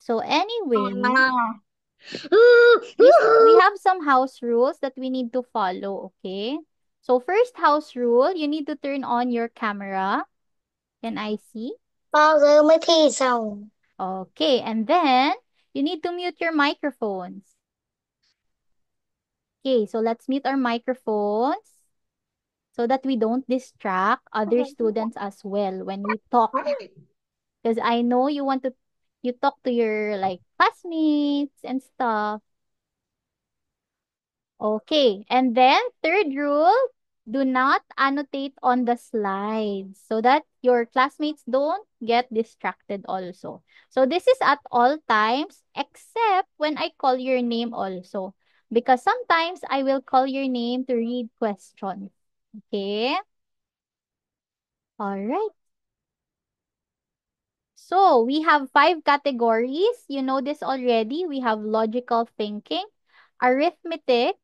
So anyway, Ah. we have some house rules that we need to follow, okay? So first house rule, you need to turn on your camera. Can I see? Bao giờ mới thi xong? Okay, and then you need to mute your microphones. Okay, so let's mute our microphones so that we don't distract other students as well when we talk. Because I know you talk to your like classmates and stuff. Okay. And then third rule, do not annotate on the slides so that your classmates don't get distracted also. So this is at all times except when I call your name also. Because sometimes I will call your name to read questions. Okay? All right. So we have five categories. You know this already. We have logical thinking, arithmetic,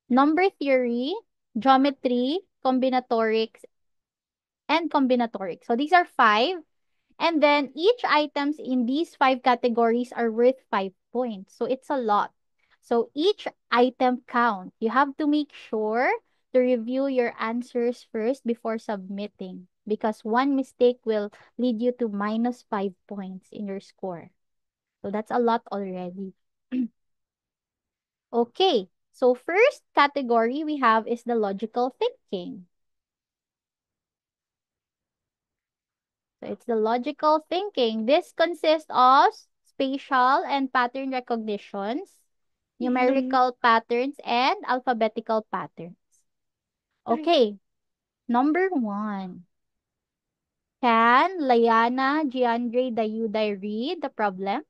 number theory, geometry, combinatorics, and combinatorics. So these are five. And then each items in these five categories are worth 5 points. So it's a lot. So each item count. You have to make sure to review your answers first before submitting because one mistake will lead you to minus 5 points in your score. So that's a lot already. Okay. So first category we have is the logical thinking. So it's the logical thinking. This consists of spatial and pattern recognitions, numerical patterns, and alphabetical patterns. Okay, number one. Can Layana Giandre Dayuday read the problem?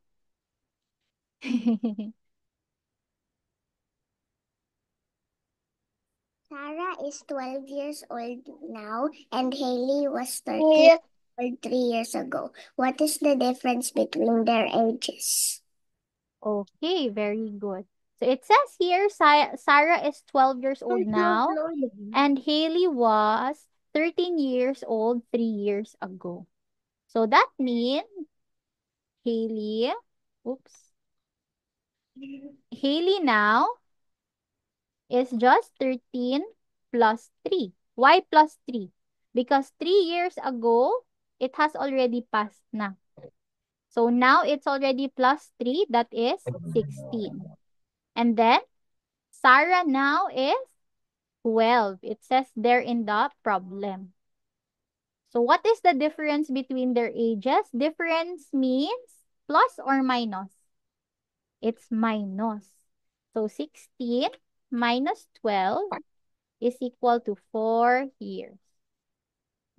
Sarah is 12 years old now, and Haley was 13 old 3 years ago. What is the difference between their ages? Okay, very good. So it says here Sarah is 12 years old now and Haley was 13 years old 3 years ago. So that means Haley, oops, Haley now is just 13 plus 3. Why plus 3? Because 3 years ago, it has already passed na. So now it's already plus 3, that is 16. And then, Sarah now is 12. It says there in the problem. So what is the difference between their ages? Difference means plus or minus? It's minus. So 16 minus 12 is equal to 4 years.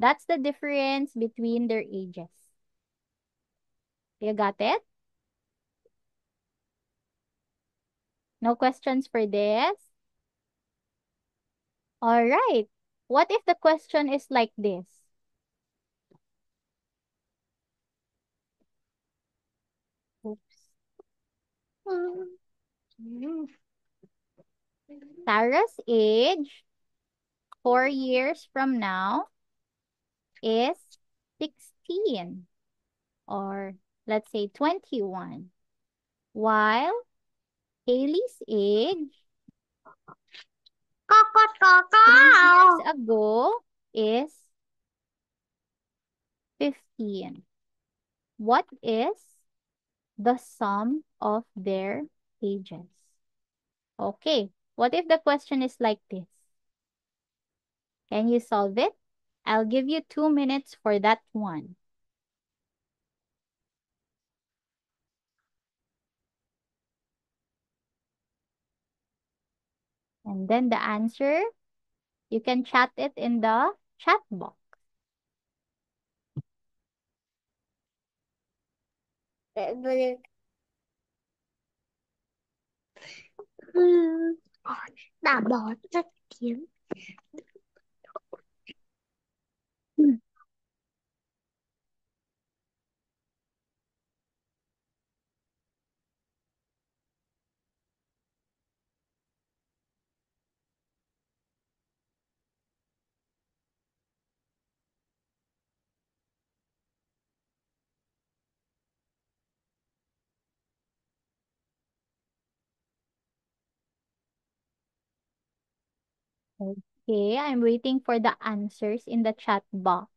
That's the difference between their ages. You got it? No questions for this? All right. What if the question is like this? Oops. Sarah's age 4 years from now is 16 or let's say 21. While Haley's age 3 years ago is 15. What is the sum of their ages? Okay, what if the question is like this? Can you solve it? I'll give you 2 minutes for that one. And then the answer, you can chat it in the chat box. Đã bỏ chắc tiếng. Okay, I'm waiting for the answers in the chat box.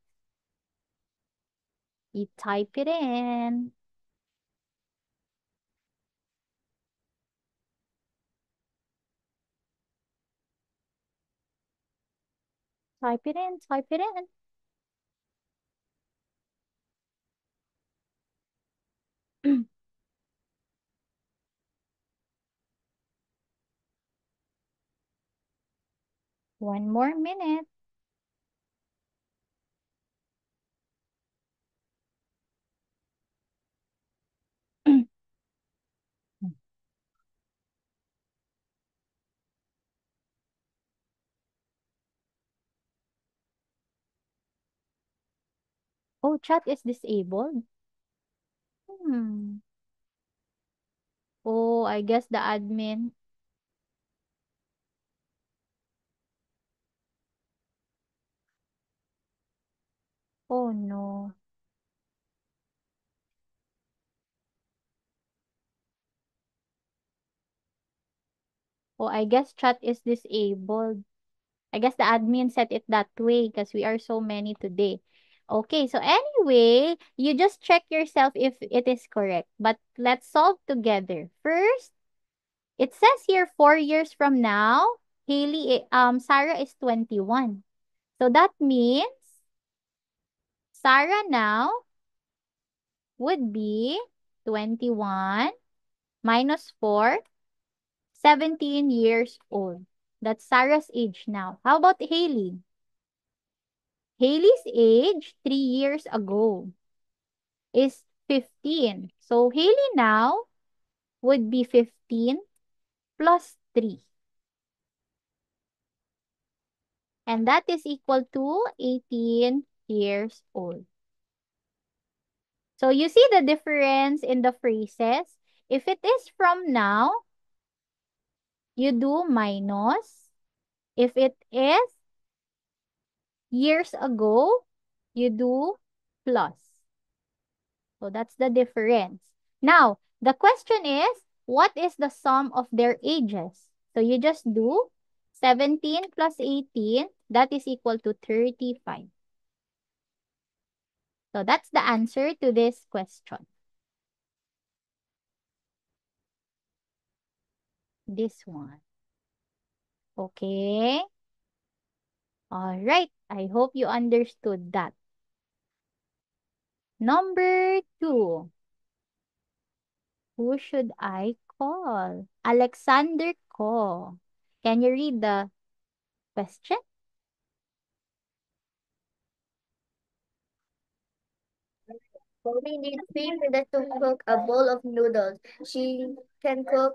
You type it in. Type it in, type it in. 1 more minute. Oh, chat is disabled. Hmm. Oh, I guess the admin. Oh no. Oh, I guess chat is disabled. I guess the admin set it that way because we are so many today. Okay, so anyway, you just check yourself if it is correct. But let's solve together. First, it says here 4 years from now, Sarah is 21. So that means Sarah now would be 21 minus 4, 17 years old. That's Sarah's age now. How about Haley? Haley's age 3 years ago is 15. So Haley now would be 15 plus 3. And that is equal to 18 years old. So you see the difference in the phrases? If it is from now, you do minus. If it is years ago, you do plus. So that's the difference. Now, the question is, what is the sum of their ages? So you just do 17 plus 18, that is equal to 35. So that's the answer to this question. This one. Okay. All right. I hope you understood that. Number 2. Who should I call? Alexander Ko. Can you read the question? Chloe needs 3 minutes to cook a bowl of noodles. She can cook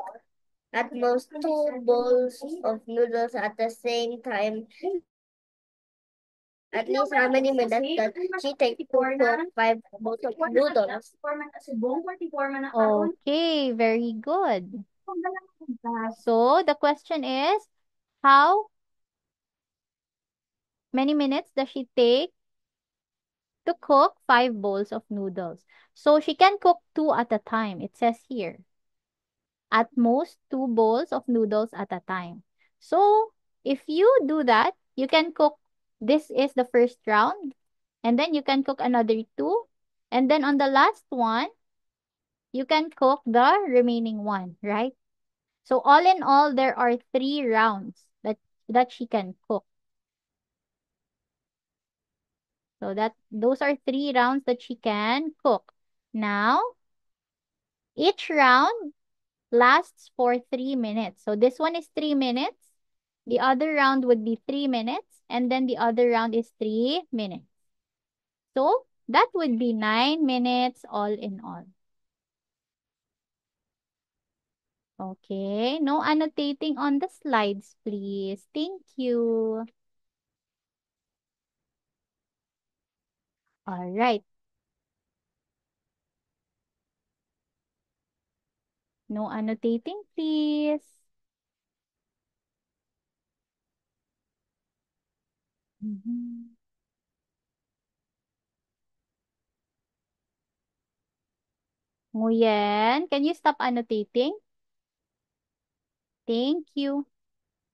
at most 2 bowls of noodles at the same time. At least how many minutes does she take to cook 5 bowls of noodles? Okay, very good. So the question is, how many minutes does she take to cook 5 bowls of noodles? So she can cook two at a time. It says here, at most 2 bowls of noodles at a time. So if you do that, you can cook, this is the first round, and then you can cook another two, and then on the last one, you can cook the remaining one, right? So all in all, there are 3 rounds that she can cook. So that those are 3 rounds that she can cook. Now, each round lasts for 3 minutes. So this one is 3 minutes. The other round would be 3 minutes, and then the other round is 3 minutes. So that would be 9 minutes all in all. Okay, no annotating on the slides, please. Thank you. All right. No annotating, please. Mhm. Nguyen, can you stop annotating? Thank you.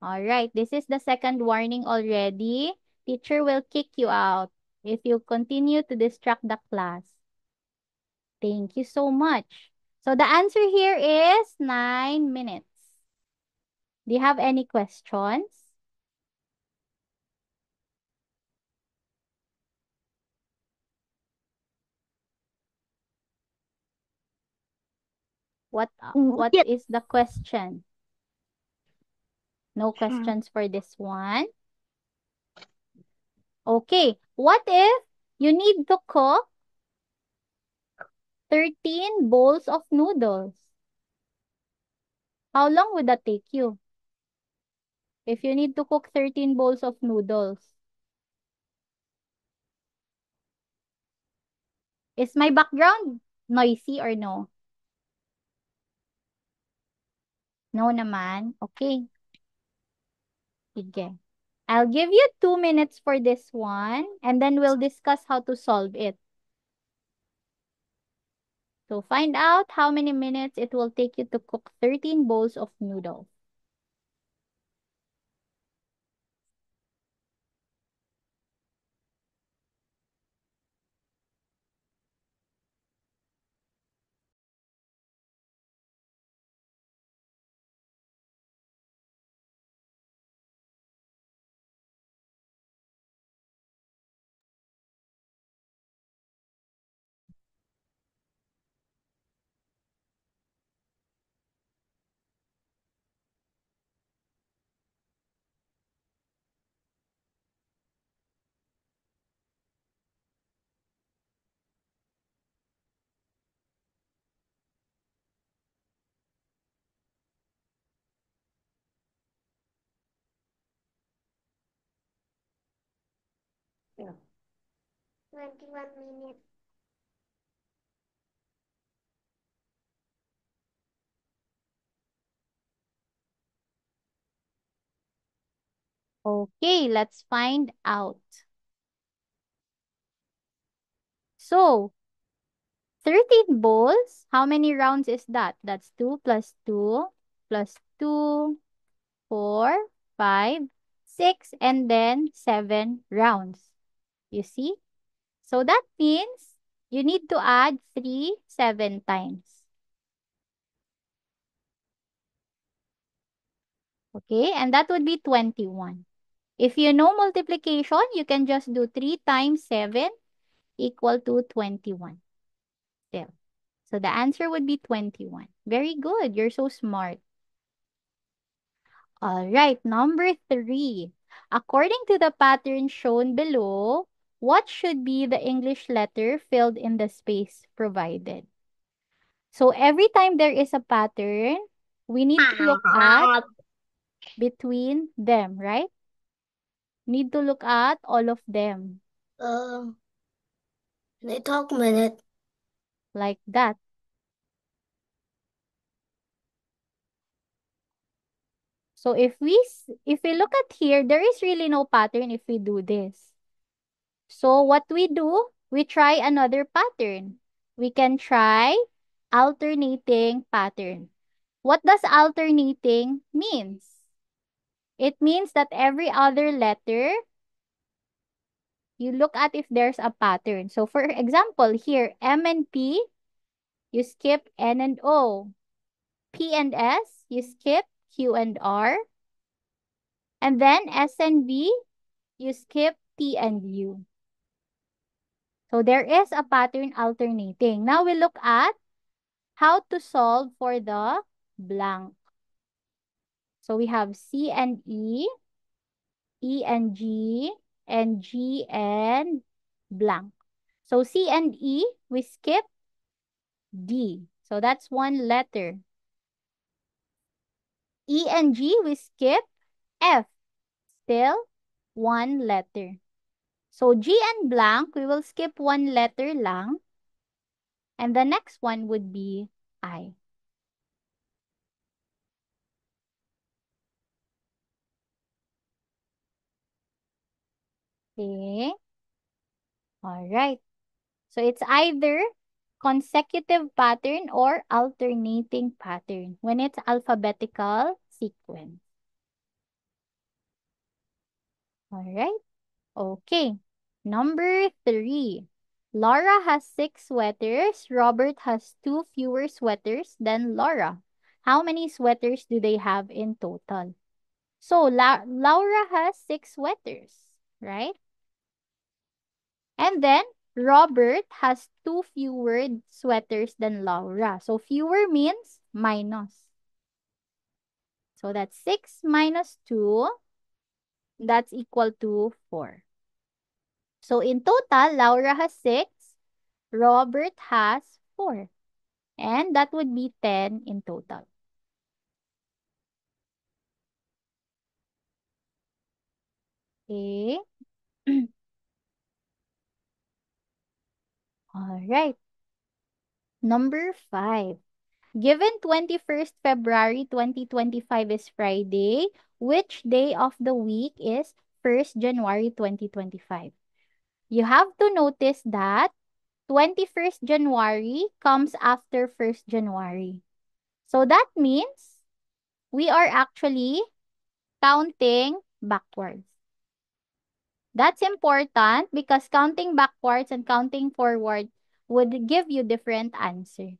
All right, this is the second warning already. Teacher will kick you out if you continue to distract the class. Thank you so much. So the answer here is 9 minutes. Do you have any questions? What Yes. is the question? No questions for this one. Okay, what if you need to cook 13 bowls of noodles? How long would that take you? If you need to cook 13 bowls of noodles. Is my background noisy or no? No naman. Okay, sige. I'll give you 2 minutes for this one and then we'll discuss how to solve it. So find out how many minutes it will take you to cook 13 bowls of noodles. Yeah. 21 minutes. Okay, let's find out. So, 13 bowls, how many rounds is that? That's 2 plus 2 plus 2, 4, 5, 6, and then 7 rounds. You see? So that means you need to add 3 7 times. Okay, and that would be 21. If you know multiplication, you can just do 3 times 7 equal to 21. Still. So the answer would be 21. Very good. You're so smart. All right, number 3. According to the pattern shown below, what should be the English letter filled in the space provided? So every time there is a pattern, we need to look at between them, right? Need to look at all of them Um, they talk a minute. like that. So if we look at here, there is really no pattern if we do this. So what we do, we try another pattern. We can try alternating pattern. What does alternating means? It means that every other letter, you look at if there's a pattern. So for example, here, M and P, you skip N and O. P and S, you skip Q and R. And then S and V, you skip T and U. So there is a pattern alternating. Now we look at how to solve for the blank. So we have C and E and G and blank. So C and E, we skip D. So that's one letter. E and G, we skip F. Still one letter. So G and blank, we will skip one letter lang. And the next one would be I. Okay. All right. So it's either consecutive pattern or alternating pattern when it's alphabetical sequence. Alright. Okay. Number 3. Laura has 6 sweaters. Robert has 2 fewer sweaters than Laura. How many sweaters do they have in total? So, Laura has 6 sweaters, right? And then, Robert has 2 fewer sweaters than Laura. So, fewer means minus. So, that's 6 minus 2. That's equal to 4. So, in total, Laura has 6. Robert has 4. And that would be 10 in total. Okay. All right. Number 5. Given 21st February 2025 is Friday, which day of the week is 1st January 2025? You have to notice that 21st January comes after 1st January. So that means we are actually counting backwards. That's important because counting backwards and counting forward would give you different answer.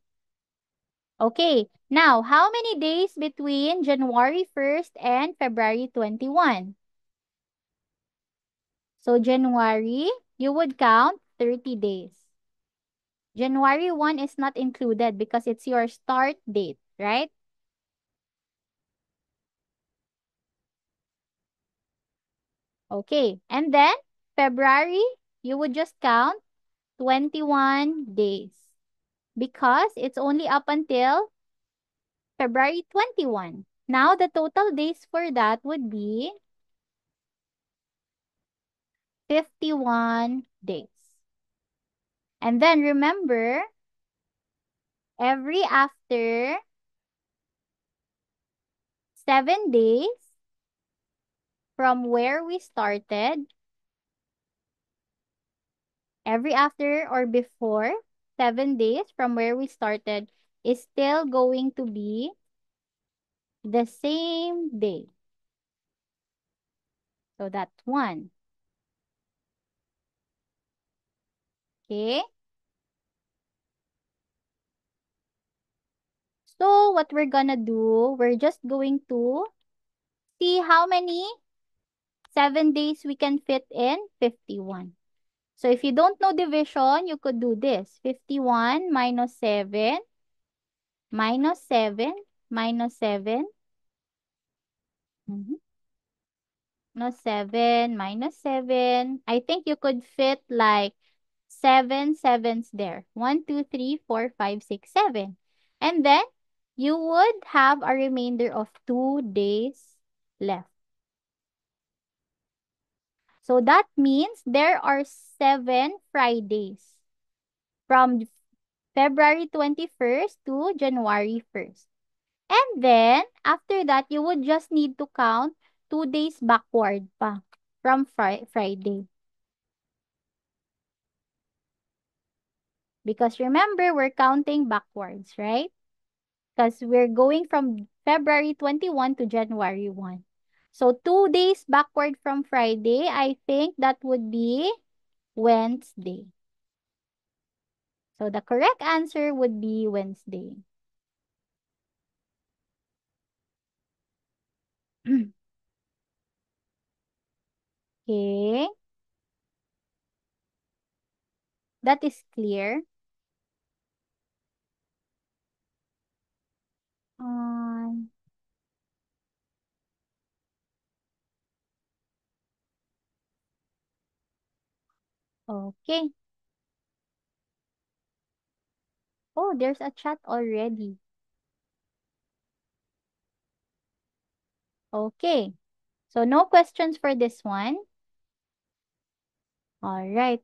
Okay, now how many days between January 1st and February 21? So January, you would count 30 days. January 1 is not included because it's your start date, right? Okay, and then February, you would just count 21 days because it's only up until February 21. Now, the total days for that would be 51 days. And then remember, every after 7 days from where we started, every after or before 7 days from where we started is still going to be the same day. So that's 1. Okay? So what we're gonna do, we're just going to see how many 7 days we can fit in 51. So if you don't know division, you could do this. 51 minus 7 minus 7 minus 7. Mhm. No, 7 minus 7. I think you could fit like 7 sevens there. 1, 2, 3, 4, 5, 6, 7. And then you would have a remainder of 2 days left. So that means there are 7 Fridays from February 21st to January 1st. And then, after that, you would just need to count 2 days backward pa from Friday. Because remember, we're counting backwards, right? Because we're going from February 21 to January 1. So 2 days backward from Friday, I think that would be Wednesday. So the correct answer would be Wednesday. Okay, that is clear. Um, okay. Oh, there's a chat already. Okay. So no questions for this one. All right.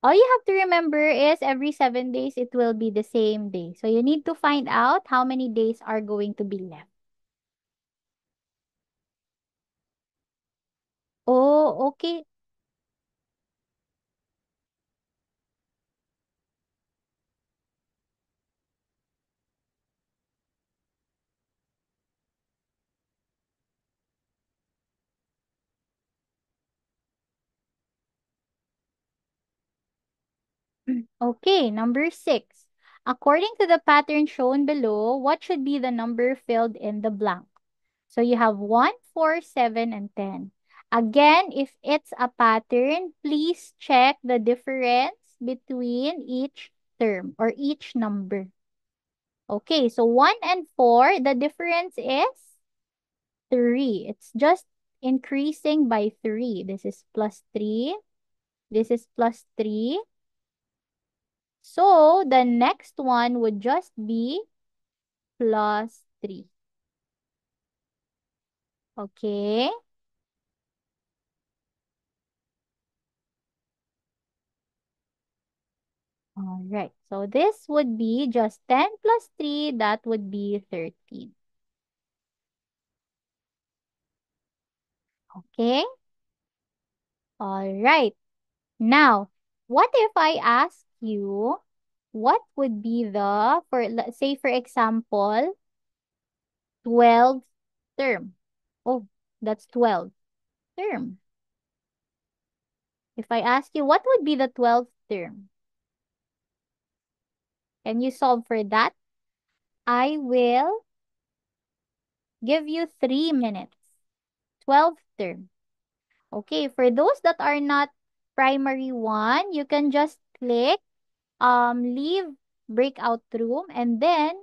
All you have to remember is every 7 days it will be the same day. So you need to find out how many days are going to be left. Oh, okay. Okay, number 6. According to the pattern shown below, what should be the number filled in the blank? So you have 1, 4, 7, and 10. Again, if it's a pattern, please check the difference between each term or each number. Okay, so 1 and 4, the difference is 3. It's just increasing by 3. This is plus 3. This is plus 3. So the next one would just be plus 3. Okay? All right. So this would be just 10 plus 3. That would be 13. Okay? All right. Now, what if I ask you what would be the, for let's say for example, 12 term? Oh, that's 12 term. If I ask you what would be the 12th term, can you solve for that? I will give you 3 minutes. 12th term. Okay, for those that are not primary one, you can just click leave breakout room and then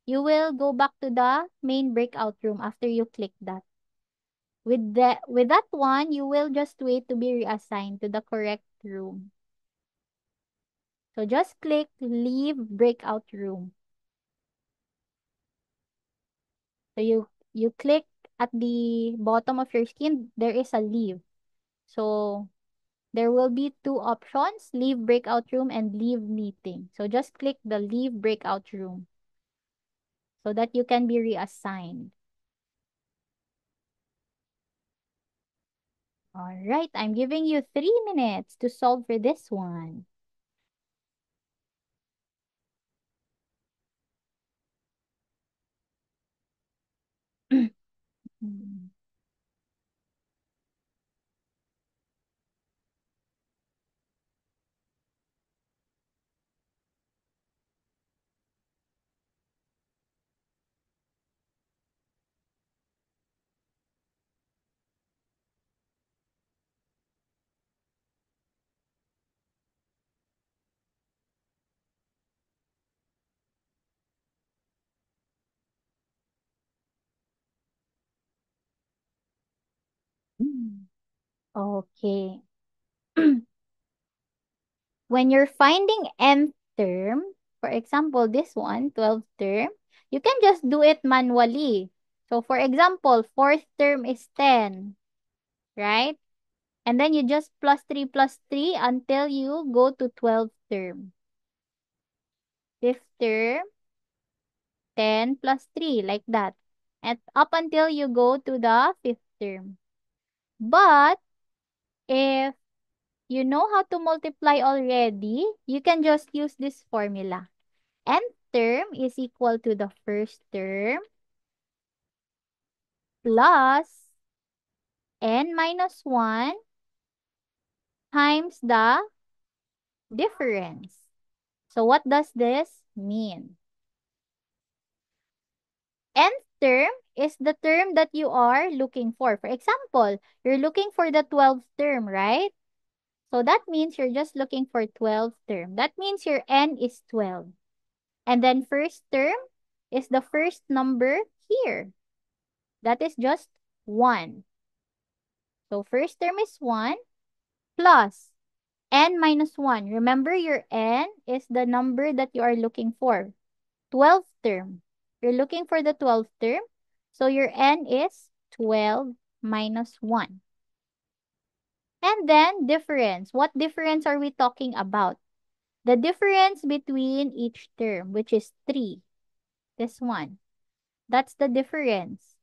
you will go back to the main breakout room after you click that. With that one, you will just wait to be reassigned to the correct room. So just click leave breakout room. So you click at the bottom of your screen, there is a leave. So there will be two options, leave breakout room and leave meeting. So just click the leave breakout room so that you can be reassigned. All right, I'm giving you 3 minutes to solve for this one. Mm. Okay. When you're finding nth term, for example, this one, 12th term, you can just do it manually. So for example, fourth term is 10, right? And then you just plus 3 until you go to 12th term. Fifth term, 10 plus 3, like that. And up until you go to the fifth term. But if you know how to multiply already, you can just use this formula. Nth term is equal to the first term plus n minus 1 times the difference. So what does this mean? Nth term is the term that you are looking for. For example, you're looking for the 12th term, right? So that means you're just looking for 12th term. That means your n is 12. And then first term is the first number here. That is just 1. So first term is 1 plus n minus 1. Remember your n is the number that you are looking for. 12th term. You're looking for the 12th term. So your n is 12 minus 1. And then difference. What difference are we talking about? The difference between each term, which is 3. This one. That's the difference.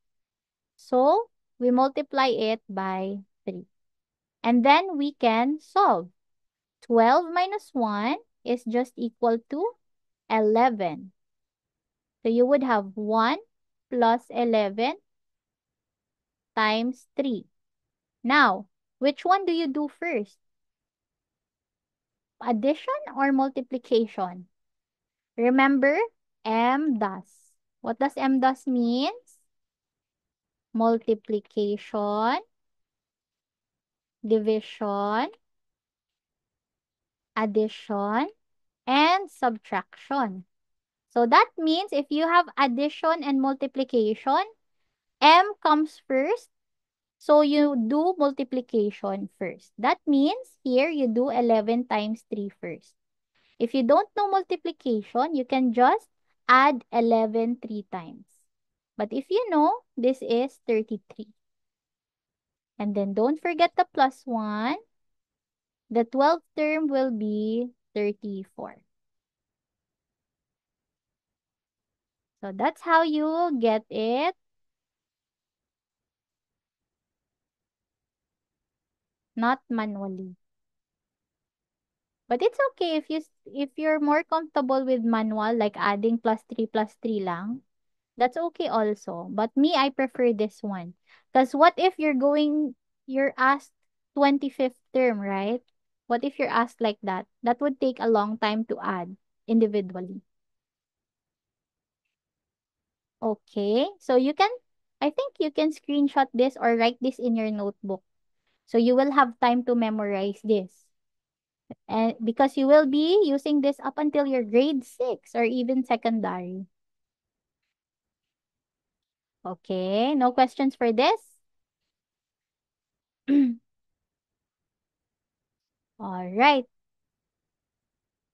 So we multiply it by 3. And then we can solve. 12 minus 1 is just equal to 11. So you would have 1 plus 11 times 3. Now, which one do you do first? addition or multiplication? Remember, M does. What does M does means? Multiplication, division, addition, and subtraction. So that means if you have addition and multiplication, M comes first. So you do multiplication first. That means here you do 11 times 3 first. If you don't know multiplication, you can just add 11 three times. But if you know, this is 33. And then don't forget the plus 1. The 12th term will be 34. So that's how you get it, not manually. But it's okay if if you're more comfortable with manual, like adding plus 3 lang. That's okay also. But me, I prefer this one. Because what if you're asked 25th term, right? What if you're asked like that? That would take a long time to add individually. Okay. So I think you can screenshot this or write this in your notebook. So you will have time to memorize this. And because you will be using this up until your grade 6 or even secondary. Okay. No questions for this? All right.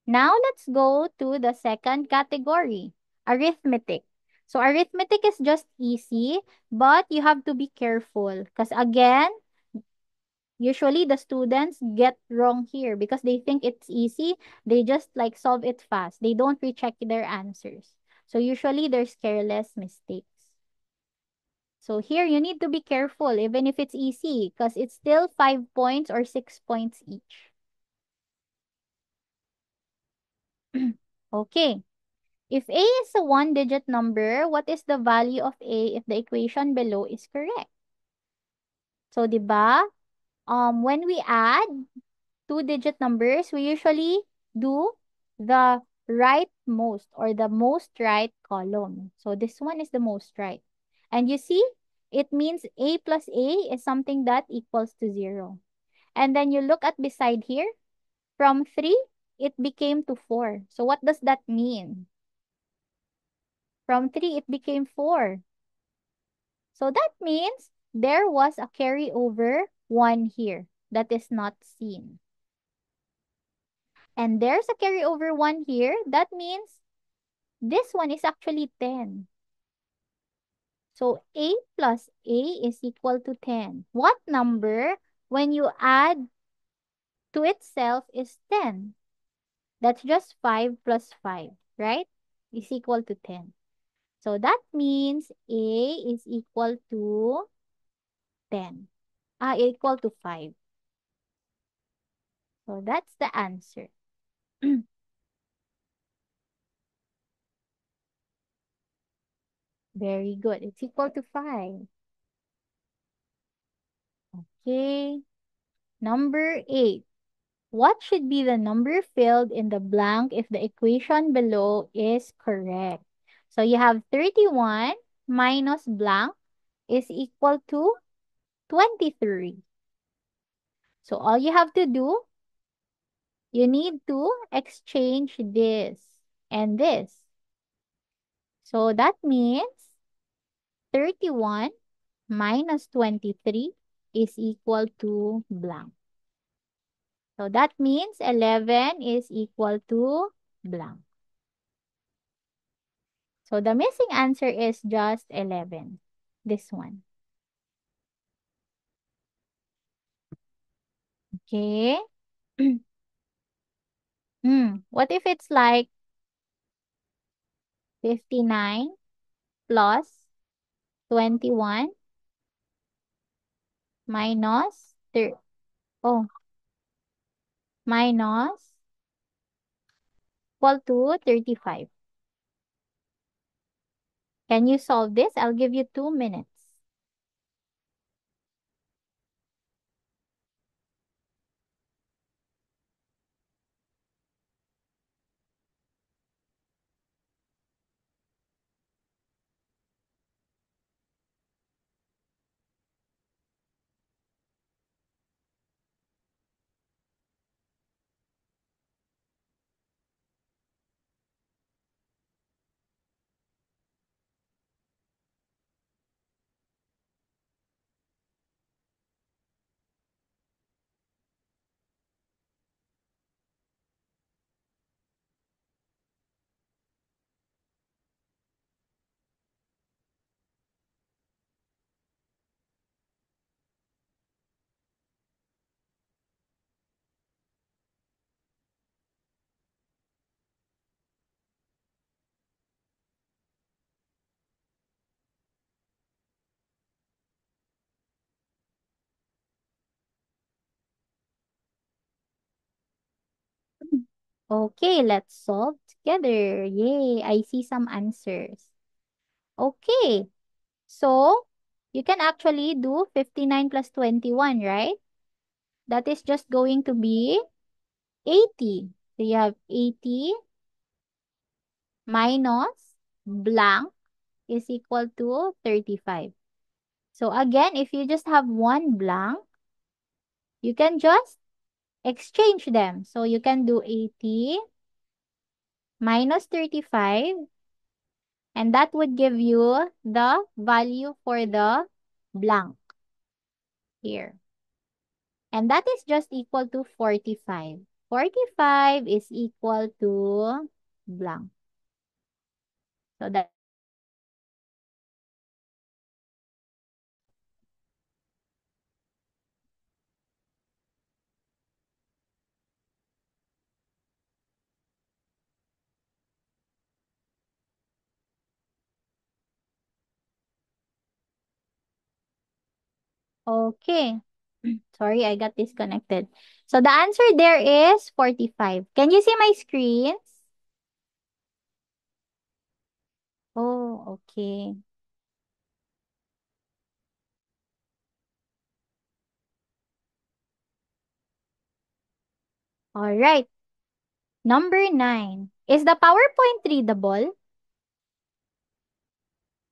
Now let's go to the second category, arithmetic. So arithmetic is just easy, but you have to be careful because again, usually the students get wrong here because they think it's easy. They just like solve it fast. They don't recheck their answers. So usually there's careless mistakes. So here you need to be careful even if it's easy because it's still 5 points or 6 points each. Okay. If A is a one-digit number, what is the value of A if the equation below is correct? So, di ba? When we add two-digit numbers, we usually do the rightmost or the most right column. So, this one is the most right. And you see, it means A plus A is something that equals to 0. And then you look at beside here, from 3, it became to 4. So, what does that mean? From 3, it became 4. So that means there was a carryover 1 here that is not seen. And there's a carryover 1 here. That means this one is actually 10. So A plus A is equal to 10. What number, when you add to itself, is 10? That's just 5 plus 5, right? Is equal to 10. So that means A is equal to 10. Equal to 5. So that's the answer. Very good. It's equal to 5. Okay. Number 8. What should be the number filled in the blank if the equation below is correct? So you have 31 minus blank is equal to 23. So all you have to do, you need to exchange this and this. So that means 31 minus 23 is equal to blank. So that means 11 is equal to blank. So the missing answer is just 11. This one. Okay. What if it's like 59 plus 21 minus oh, minus equal to 35. Can you solve this? I'll give you 2 minutes. Okay, let's solve together. Yay, I see some answers. Okay, so you can actually do 59 plus 21, right? That is just going to be 80. So you have 80 minus blank is equal to 35. So again, if you just have one blank, you can just exchange them. So you can do 80 minus 35, and that would give you the value for the blank here. And that is just equal to 45. 45 is equal to blank. So that okay. Sorry, I got disconnected. So the answer there is 45. Can you see my screens? Oh, okay. All right. Number 9. Is the PowerPoint readable?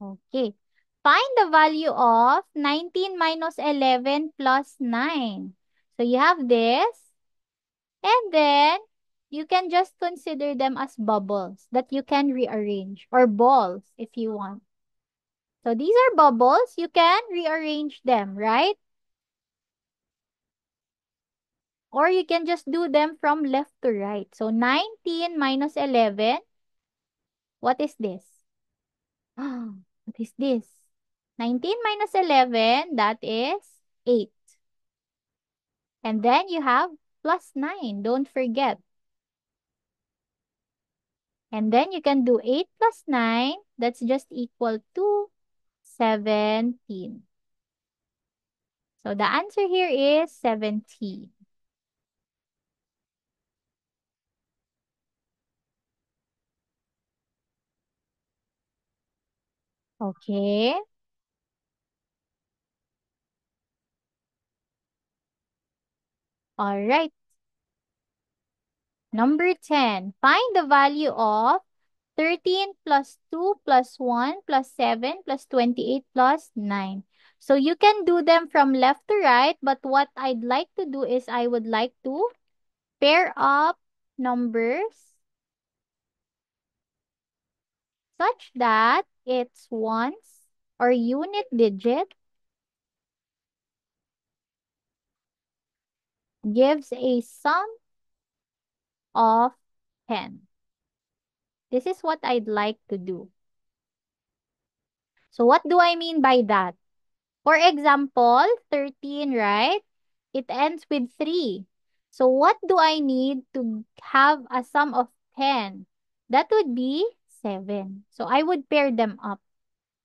Okay. Find the value of 19 minus 11 plus 9. So you have this, and then you can just consider them as bubbles that you can rearrange, or balls if you want. So these are bubbles. You can rearrange them, right? Or you can just do them from left to right. So 19 minus 11, what is this? What is this? 19 minus 11, that is 8. And then you have plus 9. Don't forget. And then you can do 8 plus 9. That's just equal to 17. So the answer here is 17. Okay. All right. Number 10. Find the value of 13 plus 2 plus 1 plus 7 plus 28 plus 9. So you can do them from left to right, but what I'd like to do is I would like to pair up numbers such that its ones or unit digit gives a sum of 10. This is what I'd like to do. So what do I mean by that? For example, 13, right? It ends with 3. So what do I need to have a sum of 10? That would be 7. So I would pair them up.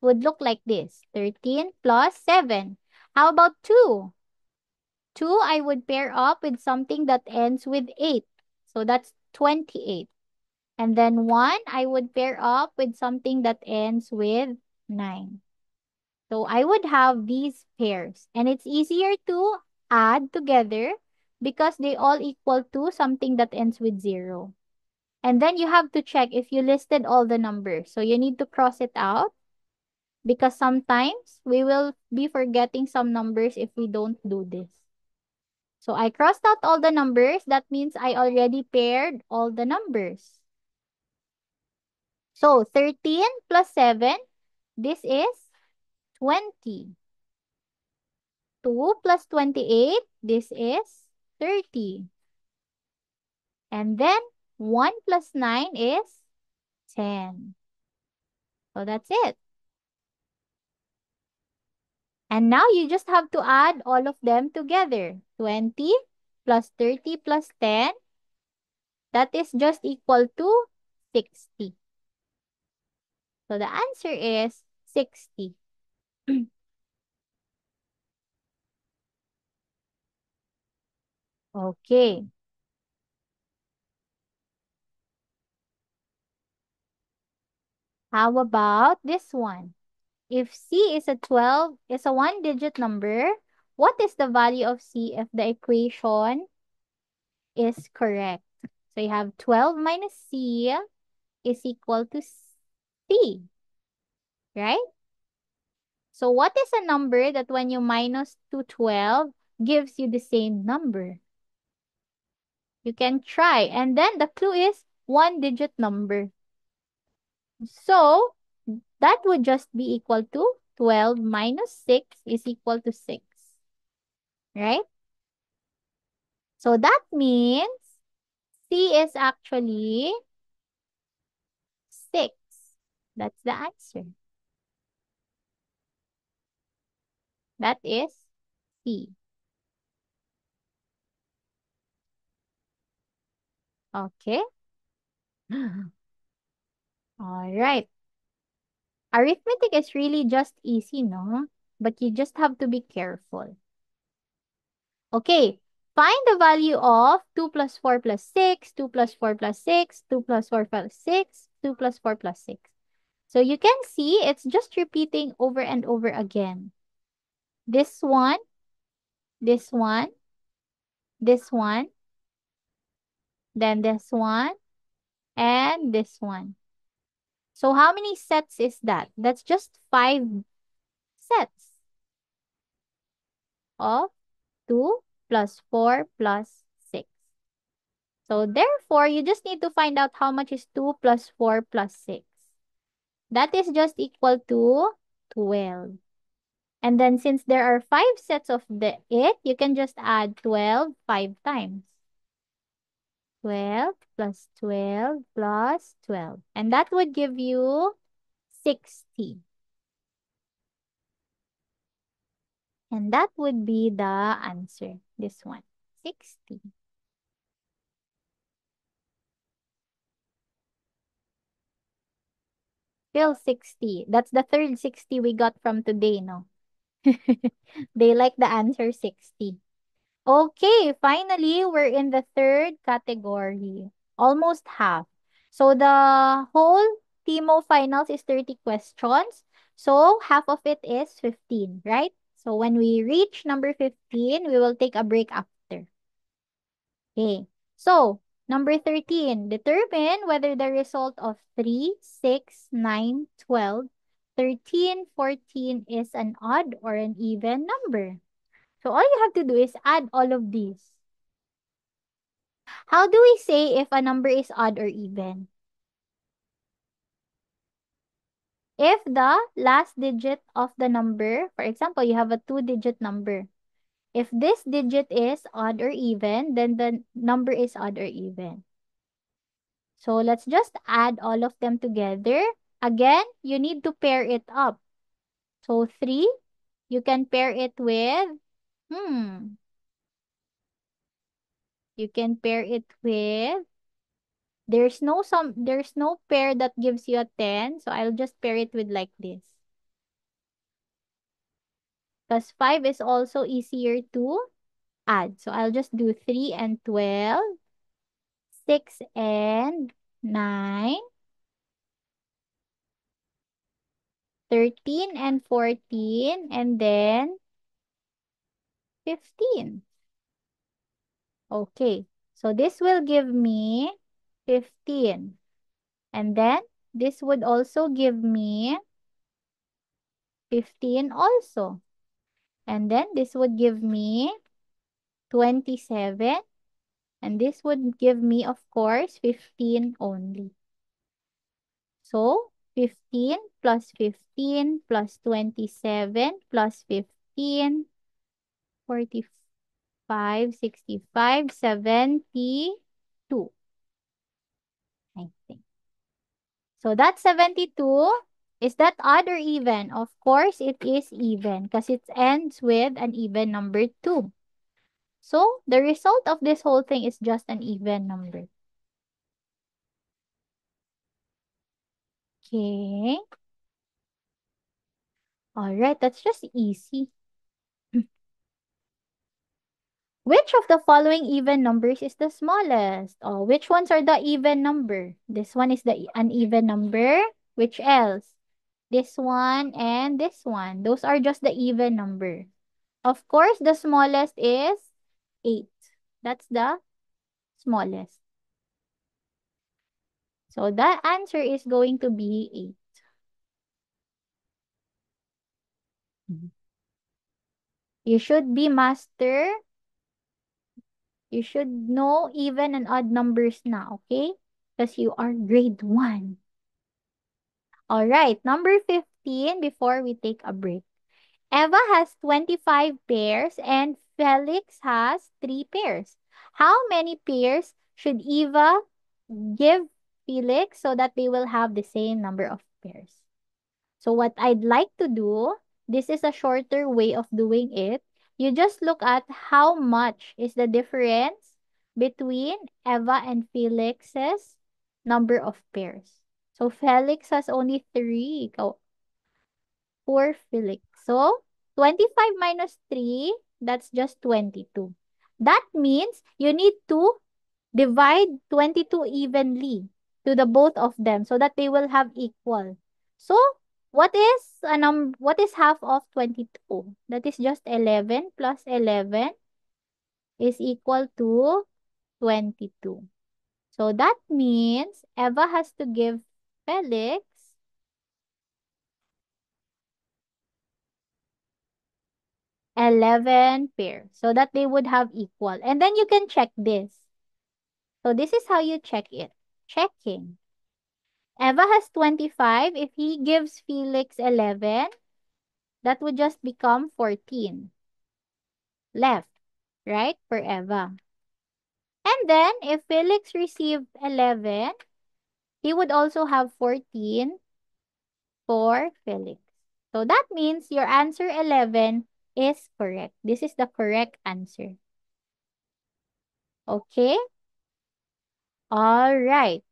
Would look like this. 13 plus 7. How about 2? 2 I would pair up with something that ends with 8. So that's 28. And then 1 I would pair up with something that ends with 9. So I would have these pairs. And it's easier to add together because they all equal to something that ends with 0. And then you have to check if you listed all the numbers. So you need to cross it out because sometimes we will be forgetting some numbers if we don't do this. So I crossed out all the numbers. That means I already paired all the numbers. So 13 plus 7, this is 20. 2 plus 28, this is 30. And then 1 plus 9 is 10. So that's it. And now you just have to add all of them together. 20 plus 30 plus 10, that is just equal to 60. So the answer is 60. Okay. How about this one? If C is a one-digit number, what is the value of C if the equation is correct? So you have 12 minus C is equal to C, right? So what is a number that when you minus to 12 gives you the same number? You can try. And then the clue is one-digit number. So that would just be equal to 12 minus 6 is equal to 6, right? So that means C is actually 6. That's the answer. That is C. Okay. All right. Arithmetic is really just easy, no? But you just have to be careful. Okay. Find the value of 2 plus 4 plus 6, 2 plus 4 plus 6, 2 plus 4 plus 6, 2 plus 4 plus 6. So you can see it's just repeating over and over again. This one, this one, this one, then this one, and this one. So how many sets is that? That's just 5 sets of 2 plus 4 plus 6. So therefore, you just need to find out how much is 2 plus 4 plus 6. That is just equal to 12. And then since there are 5 sets of it, you can just add 12 5 times. 12 plus 12 plus 12. And that would give you 60. And that would be the answer. This one. 60. Still 60. That's the third 60 we got from today, no? They like the answer 60. Okay, finally, we're in the third category. Almost half. So the whole TMO finals is 30 questions. So half of it is 15, right? So when we reach number 15, we will take a break after. Okay. So, number 13, determine whether the result of 3, 6, 9, 12, 13, 14 is an odd or an even number. So, all you have to do is add all of these. How do we say if a number is odd or even? If the last digit of the number, for example, you have a two-digit number. If this digit is odd or even, then the number is odd or even. So let's just add all of them together. Again, you need to pair it up. So 3, you can pair it with, hmm, you can pair it with, there's no pair that gives you a 10. So I'll just pair it with like this. Because 5 is also easier to add. So I'll just do 3 and 12, 6 and 9, 13 and 14, and then 15. Okay. So this will give me 15. And then this would also give me 15 also. And then this would give me 27. And this would give me, of course, 15 only. So 15 plus 15 plus 27 plus 15, 45, 65, 72. I think. So that's 72. Is that odd or even? Of course, it is even because it ends with an even number 2. So the result of this whole thing is just an even number. Okay. All right, that's just easy. Which of the following even numbers is the smallest? Oh, which ones are the even number? This one is the an even number. Which else? This one and this one. Those are just the even number. Of course, the smallest is 8. That's the smallest. So the answer is going to be 8. Mhm. You should be master. You should know even and odd numbers now, okay? Because you are grade 1. All right, number 15 before we take a break. Eva has 25 pairs and Felix has 3 pairs. How many pairs should Eva give Felix so that they will have the same number of pairs? So what I'd like to do, this is a shorter way of doing it. You just look at how much is the difference between Eva and Felix's number of pairs. So Felix has only 3. Poor Felix. So 25 minus 3, that's just 22. That means you need to divide 22 evenly to the both of them so that they will have equal. So, what is half of 22? That is just 11 plus 11 is equal to 22. So that means Eva has to give Felix 11 pairs so that they would have equal. And then you can check this. So this is how you check it. Checking. Eva has 25. If he gives Felix 11, that would just become 14 left, right, for Eva. And then, if Felix received 11, he would also have 14 for Felix. So that means your answer 11 is correct. This is the correct answer. Okay? All right.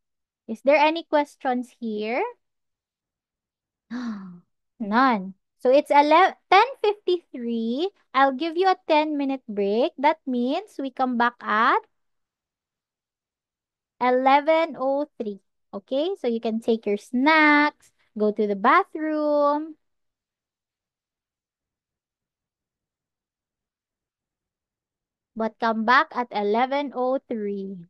Is there any questions here? None. So it's 10:53. I'll give you a 10-minute break. That means we come back at 11:03. Okay? So you can take your snacks, go to the bathroom, but come back at 11:03.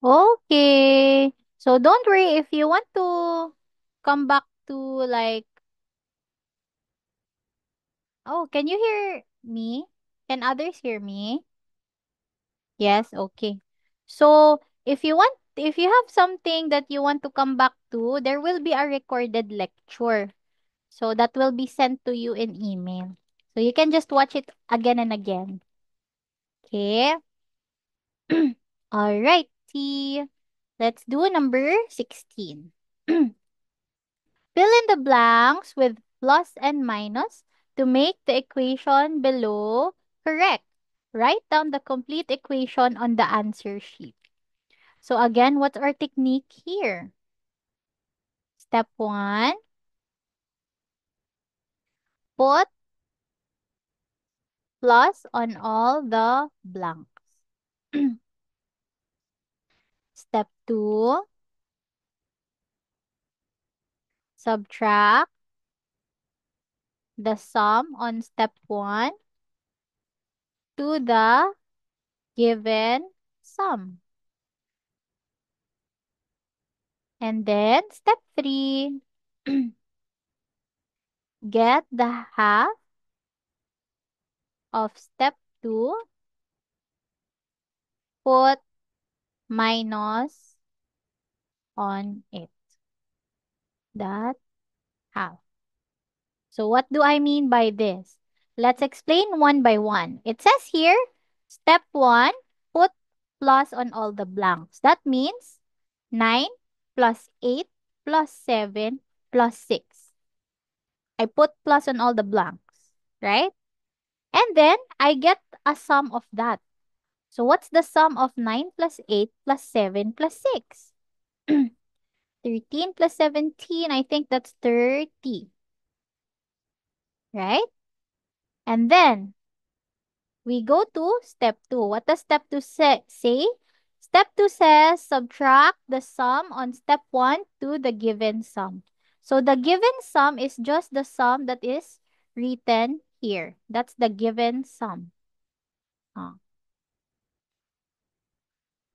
Okay. So don't worry if you want to come back to like, oh, can you hear me? Can others hear me? Yes, okay. So if you have something that you want to come back to, there will be a recorded lecture. So that will be sent to you in email. So you can just watch it again and again. Okay? All right. Let's do number 16. Fill in the blanks with plus and minus to make the equation below correct. Write down the complete equation on the answer sheet. So again, what's our technique here? Step 1, put plus on all the blanks. Step 2, subtract the sum on step 1 to the given sum. And then step 3, get the half of step 2, put minus on it. That half. So what do I mean by this? Let's explain one by one. It says here, step 1, put plus on all the blanks. That means 9 plus 8 plus 7 plus 6. I put plus on all the blanks, right? And then I get a sum of that. So what's the sum of 9 plus 8 plus 7 plus 6? 13 plus 17, I think that's 30, right? And then we go to step 2. What does step 2 say? Step 2 says subtract the sum on step 1 to the given sum. So the given sum is just the sum that is written here. That's the given sum. Ah,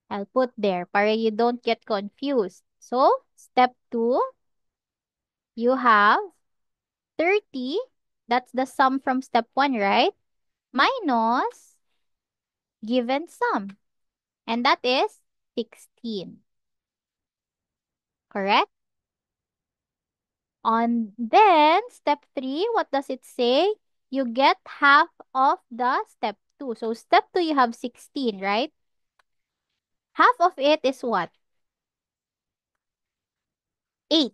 I'll put there para you don't get confused. So step 2, you have 30. That's the sum from step 1, right? Minus given sum. And that is 16. Correct? On then, step 3, what does it say? You get half of the step 2. So step 2, you have 16, right? Half of it is what? 8.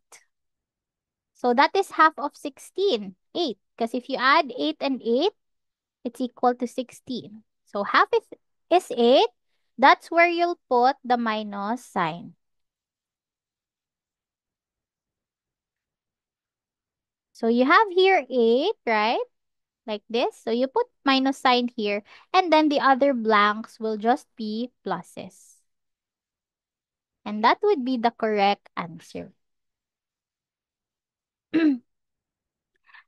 So that is half of 16. 8. Because if you add 8 and 8, it's equal to 16. So half is 8. That's where you'll put the minus sign. So you have here 8, right? Like this. So you put minus sign here. And then the other blanks will just be pluses. And that would be the correct answer.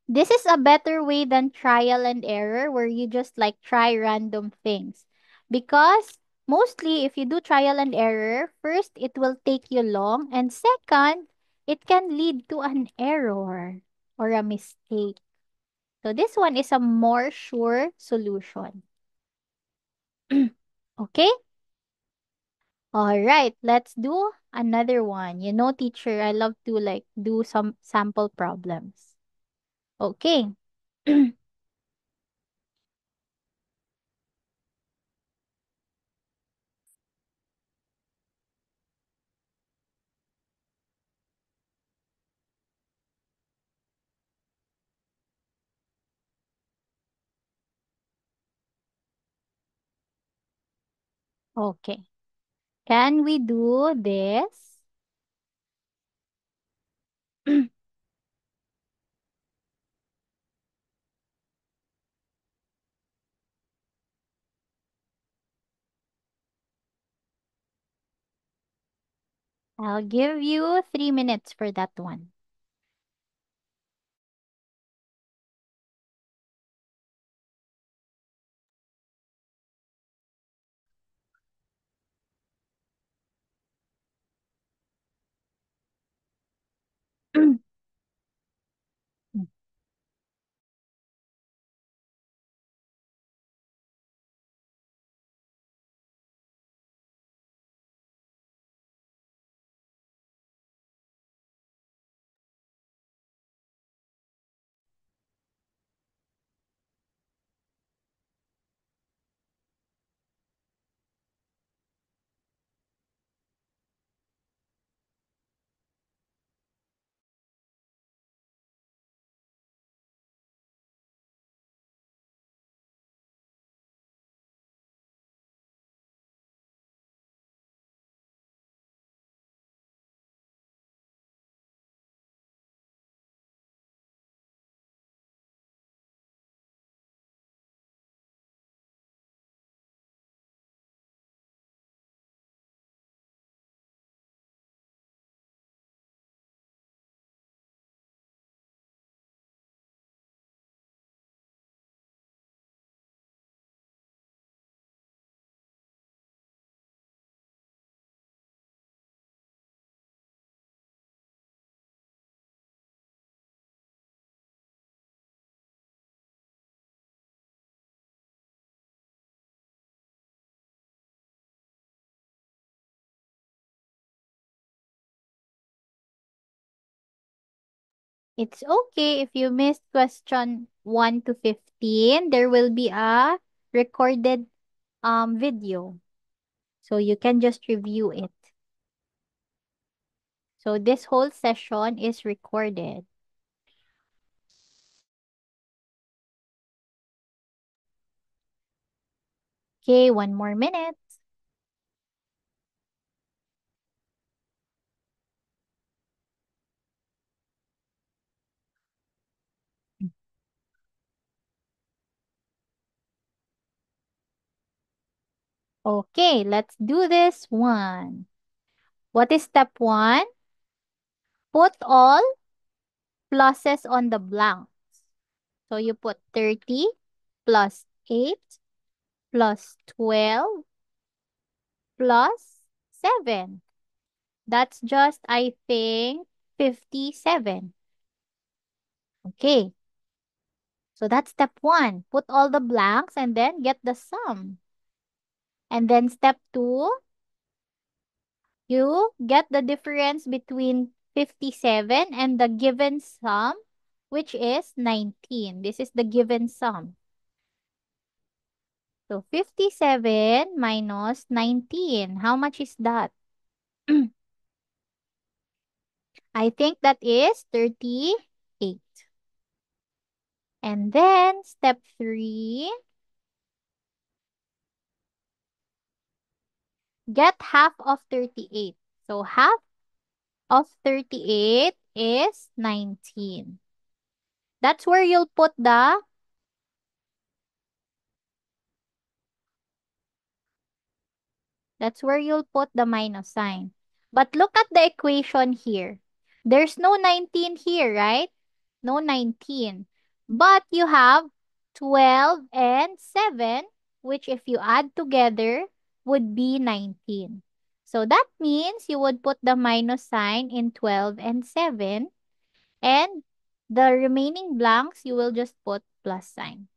This is a better way than trial and error where you just like try random things. Because mostly if you do trial and error, first it will take you long and second, it can lead to an error or a mistake. So this one is a more sure solution. Okay? All right, let's do another one. You know, teacher, I love to like do some sample problems. Okay. Okay. Can we do this? I'll give you 3 minutes for that one. It's okay if you missed question 1 to 15. There will be a recorded video. So you can just review it. So this whole session is recorded. Okay, 1 more minute. Okay, let's do this one. What is step 1? Put all pluses on the blanks. So you put 30 plus 8 plus 12 plus 7. That's just, I think, 57. Okay, so that's step 1. Put all the blanks and then get the sum. And then step 2, you get the difference between 57 and the given sum, which is 19. This is the given sum. So 57 minus 19. How much is that? I think that is 38. And then step 3, get half of 38. So half of 38 is 19. That's where you'll put the minus sign. But look at the equation here. There's no 19 here, right? No 19. But you have 12 and 7, which if you add together would be 19. So that means you would put the minus sign in 12 and 7, and the remaining blanks you will just put plus sign.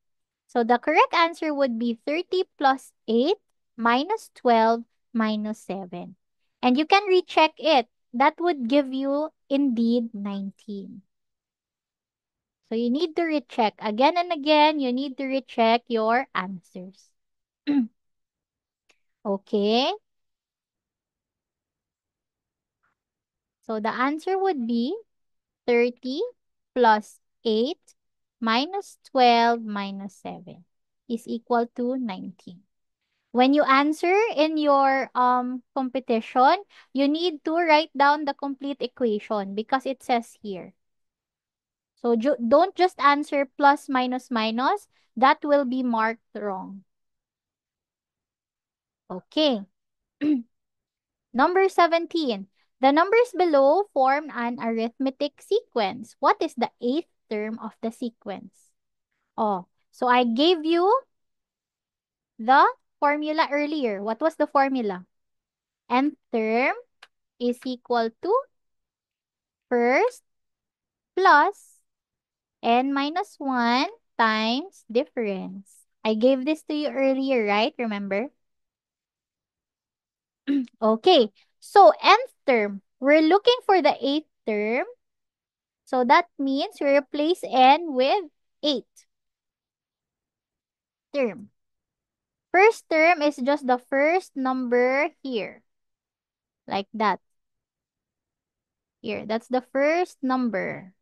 So the correct answer would be 30 plus 8 minus 12 minus 7. And you can recheck it. That would give you indeed 19. So you need to recheck again and again. You need to recheck your answers. Okay. So the answer would be 30 plus 8 minus 12 minus 7 is equal to 19. When you answer in your competition, you need to write down the complete equation because it says here. So don't just answer plus minus minus. That will be marked wrong. Okay. Number 17. The numbers below form an arithmetic sequence. What is the eighth term of the sequence? Oh, so I gave you the formula earlier. What was the formula? Nth term is equal to first plus n minus 1 times difference. I gave this to you earlier, right? Remember? Okay. So, nth term. We're looking for the eighth term. So, that means we replace n with 8 term. First term is just the first number here. Like that. Here. That's the first number.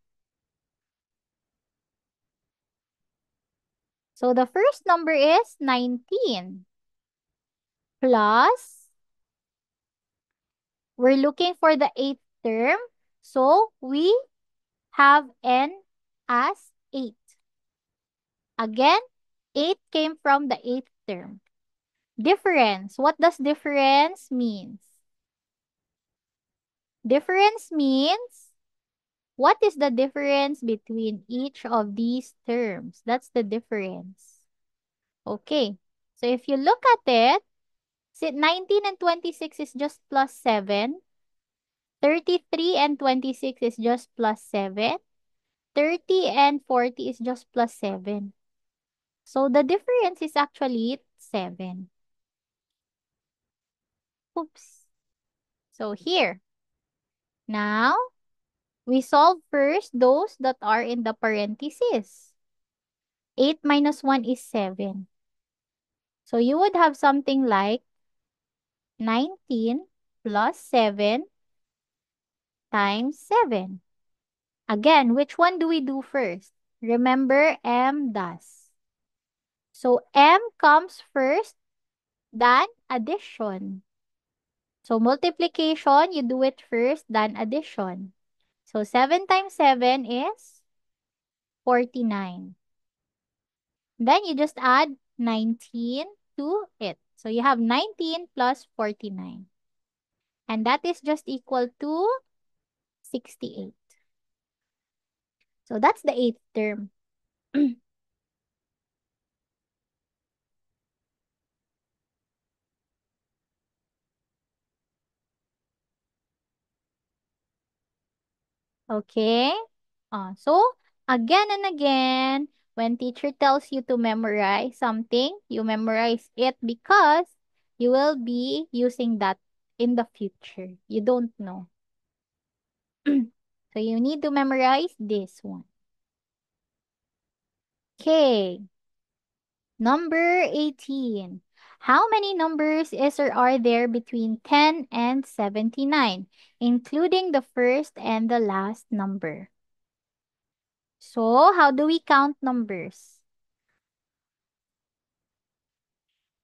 So, the first number is 19 plus, we're looking for the eighth term. So, we have n as 8. Again, 8 came from the eighth term. Difference. What does difference means? Difference means, what is the difference between each of these terms? That's the difference. Okay. So if you look at it, 19 and 26 is just plus 7. 33 and 26 is just plus 7. 30 and 40 is just plus 7. So the difference is actually 7. Oops. So here. Now, We solve first those that are in the parentheses. 8 minus 1 is 7. So you would have something like 19 plus 7 times 7. Again, which one do we do first? Remember, M does. So M comes first than addition. So multiplication, you do it first than addition. So 7 times 7 is 49. Then you just add 19 to it. So you have 19 plus 49. And that is just equal to 68. So that's the eighth term. Okay? So again and again, when teacher tells you to memorize something, you memorize it because you will be using that in the future. You don't know. So you need to memorize this one. Okay. Number 18. How many numbers is or are there between 10 and 79, including the first and the last number? So, how do we count numbers?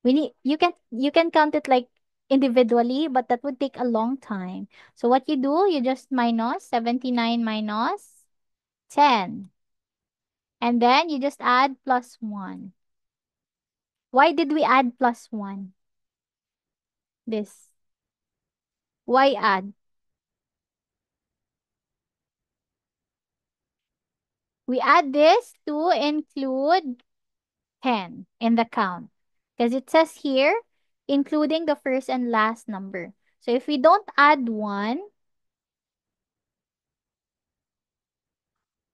You can count it like individually, but that would take a long time. So what you do, you just minus 79 minus 10. And then you just add plus 1. Why did we add plus 1? This. Why add? We add this to include 10 in the count. Because it says here, including the first and last number. So if we don't add 1,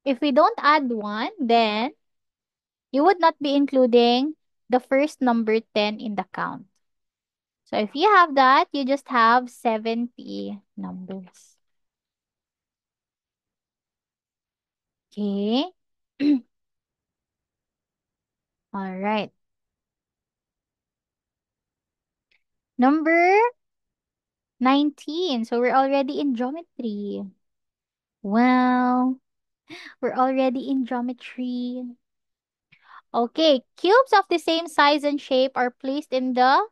if we don't add 1, then you would not be including the first number 10 in the count. So if you have that, you just have 70 numbers. Okay. All right. Number 19. So we're already in geometry. Well, we're already in geometry. Okay. Cubes of the same size and shape are placed in the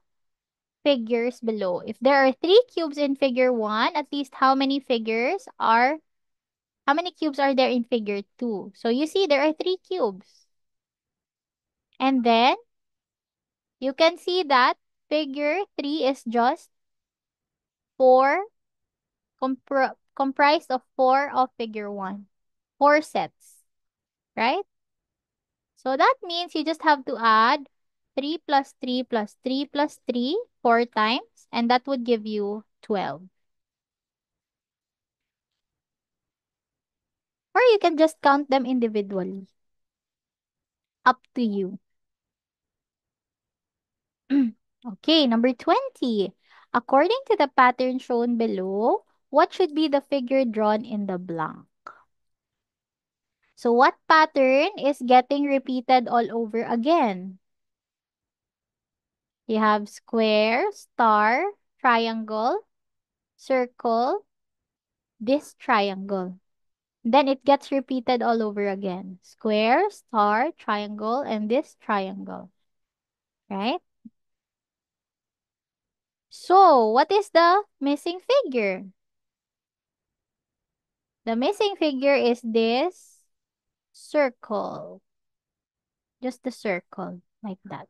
figures below. If there are 3 cubes in figure 1, at least how many cubes are there in figure 2? So you see there are 3 cubes. And then you can see that figure 3 is just 4 comprised of 4 of figure 1. 4 sets, right? So that means you just have to add 3 plus 3 plus 3 plus 3 4 times, and that would give you 12. Or you can just count them individually. Up to you. Okay, number 20. According to the pattern shown below, what should be the figure drawn in the blank? So what pattern is getting repeated all over again? You have square, star, triangle, circle, this triangle. Then it gets repeated all over again. Square, star, triangle, and this triangle. Right? So, what is the missing figure? The missing figure is this circle. Just the circle, like that.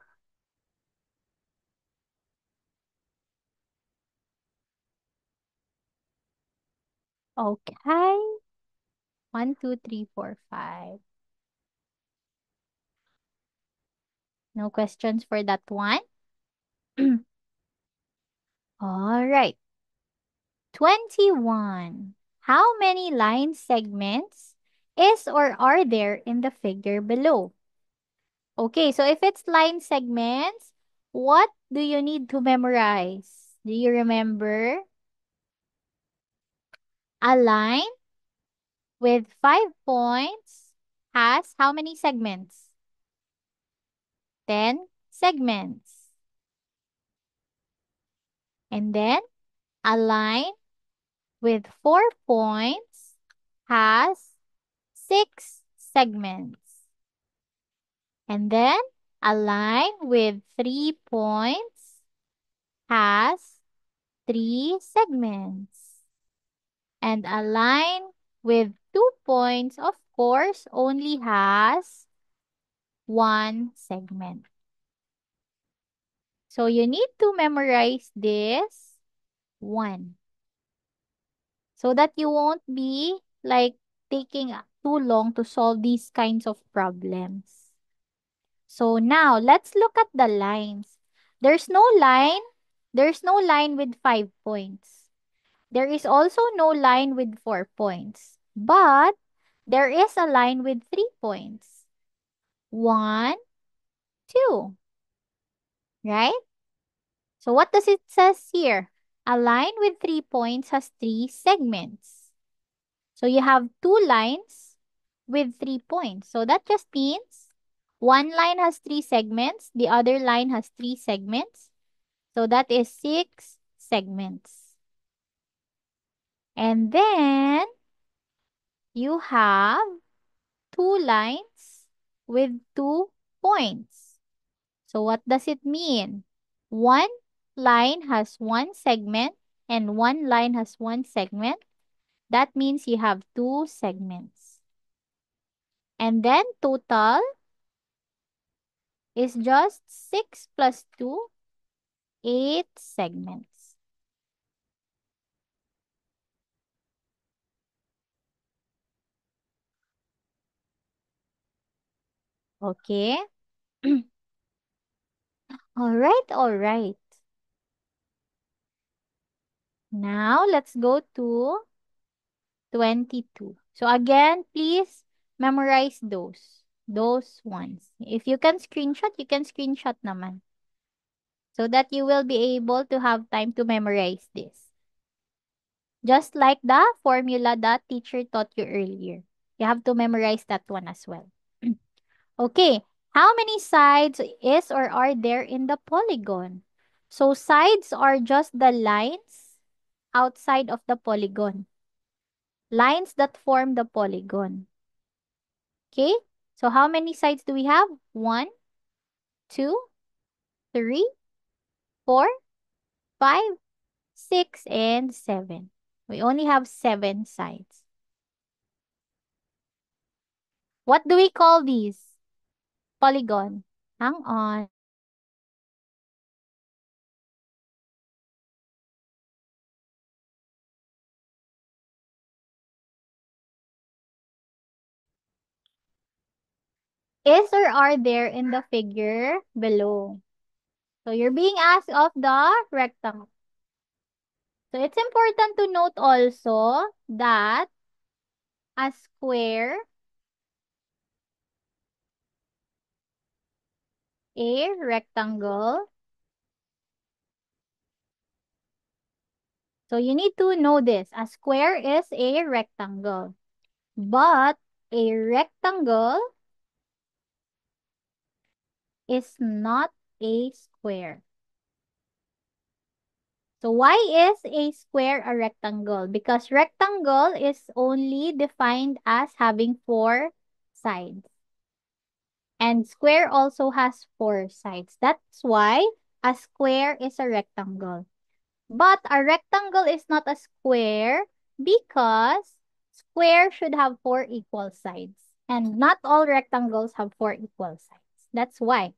Okay. 1, 2, 3, 4, 5. No questions for that one? All right. 21. How many line segments is or are there in the figure below? Okay, so if it's line segments, what do you need to memorize? Do you remember? A line with 5 points has how many segments? 10 segments. And then a line with 4 points has 6 segments. And then a line with 3 points has 3 segments. And a line with 2 points, of course, only has 1 segment. So you need to memorize this one so that you won't be like taking too long to solve these kinds of problems. So now let's look at the lines. There's no line. There's no line with 5 points. There is also no line with 4 points. But there is a line with 3 points. 1, 2, right? So what does it says here? A line with 3 points has 3 segments. So you have 2 lines with 3 points. So that just means one line has 3 segments, the other line has 3 segments. So that is 6 segments. And then you have 2 lines with 2 points. So what does it mean? One line has one segment and one line has one segment. That means you have 2 segments. And then total is just 6 plus 2, 8 segments. Okay? All right, all right. Now let's go to 22. So again, please memorize those. Those ones. If you can screenshot naman. So that you will be able to have time to memorize this. Just like the formula that teacher taught you earlier. You have to memorize that one as well. Okay, how many sides is or are there in the polygon? So sides are just the lines outside of the polygon. Lines that form the polygon. Okay, so how many sides do we have? 1, 2, 3, 4, 5, 6, and 7. We only have 7 sides. What do we call these? Polygon. Hang on. Is or are there in the figure below? So you're being asked of the rectangle. So it's important to note also that a square, a rectangle. So you need to know this. A square is a rectangle. But a rectangle is not a square. So why is a square a rectangle? Because rectangle is only defined as having 4 sides. And square also has 4 sides. That's why a square is a rectangle. But a rectangle is not a square because square should have 4 equal sides. And not all rectangles have 4 equal sides. That's why.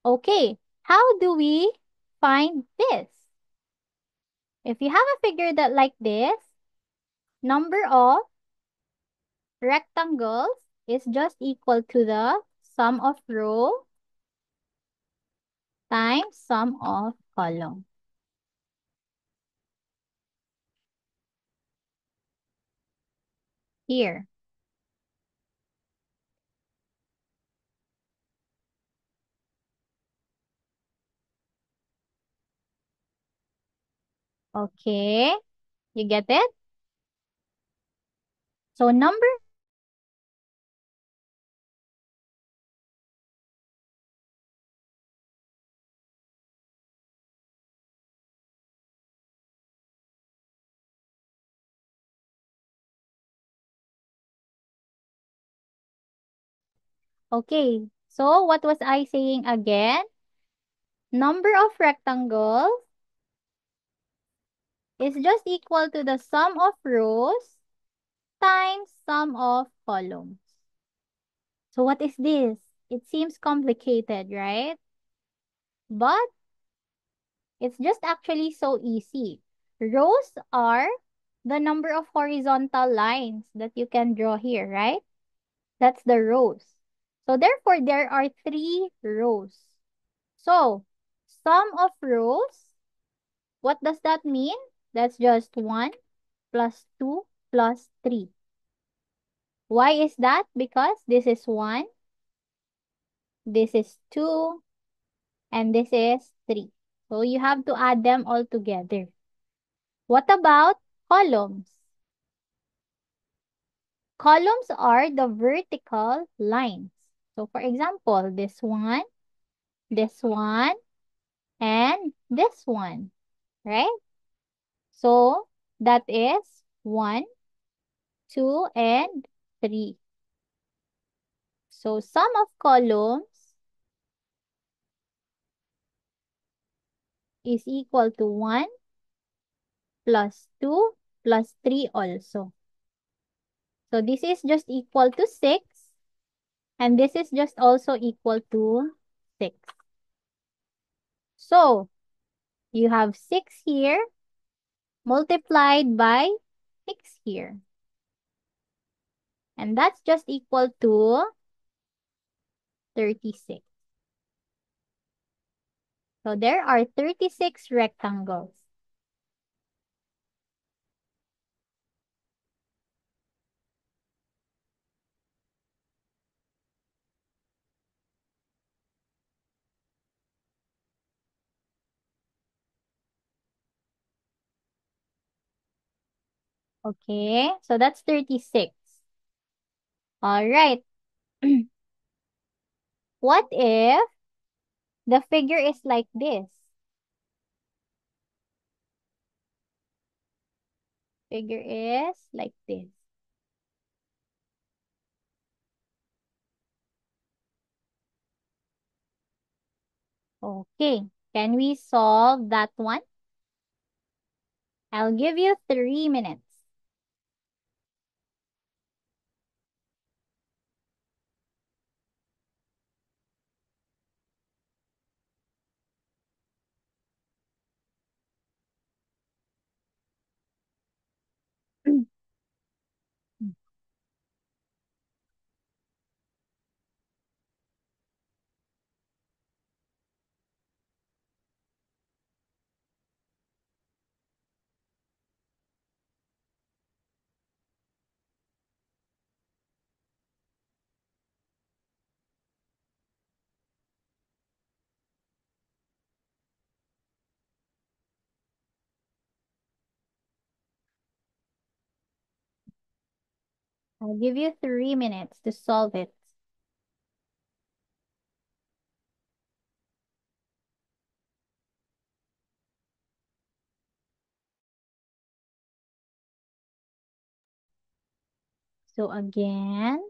Okay, how do we find this? If you have a figure that like this, number of rectangles is just equal to the sum of row times sum of column. Here. Okay, you get it? So number Okay, so what was I saying again? Number of rectangles is just equal to the sum of rows times sum of columns. So what is this? It seems complicated, right? But it's just actually so easy. Rows are the number of horizontal lines that you can draw here, right? That's the rows. So therefore, there are 3 rows. So, sum of rows, what does that mean? That's just 1 plus 2 plus 3. Why is that? Because this is 1, this is 2, and this is 3. So you have to add them all together. What about columns? Columns are the vertical lines. So for example, this one, and this one, right? So that is 1, 2, and 3. So sum of columns is equal to 1 plus 2 plus 3 also. So this is just equal to 6, and this is just also equal to 6. So you have 6 here multiplied by 6 here. And that's just equal to 36. So there are 36 rectangles. Okay, so that's 36. All right. What if the figure is like this? Figure is like this. Okay, can we solve that one? I'll give you 3 minutes. I'll give you 3 minutes to solve it. So again,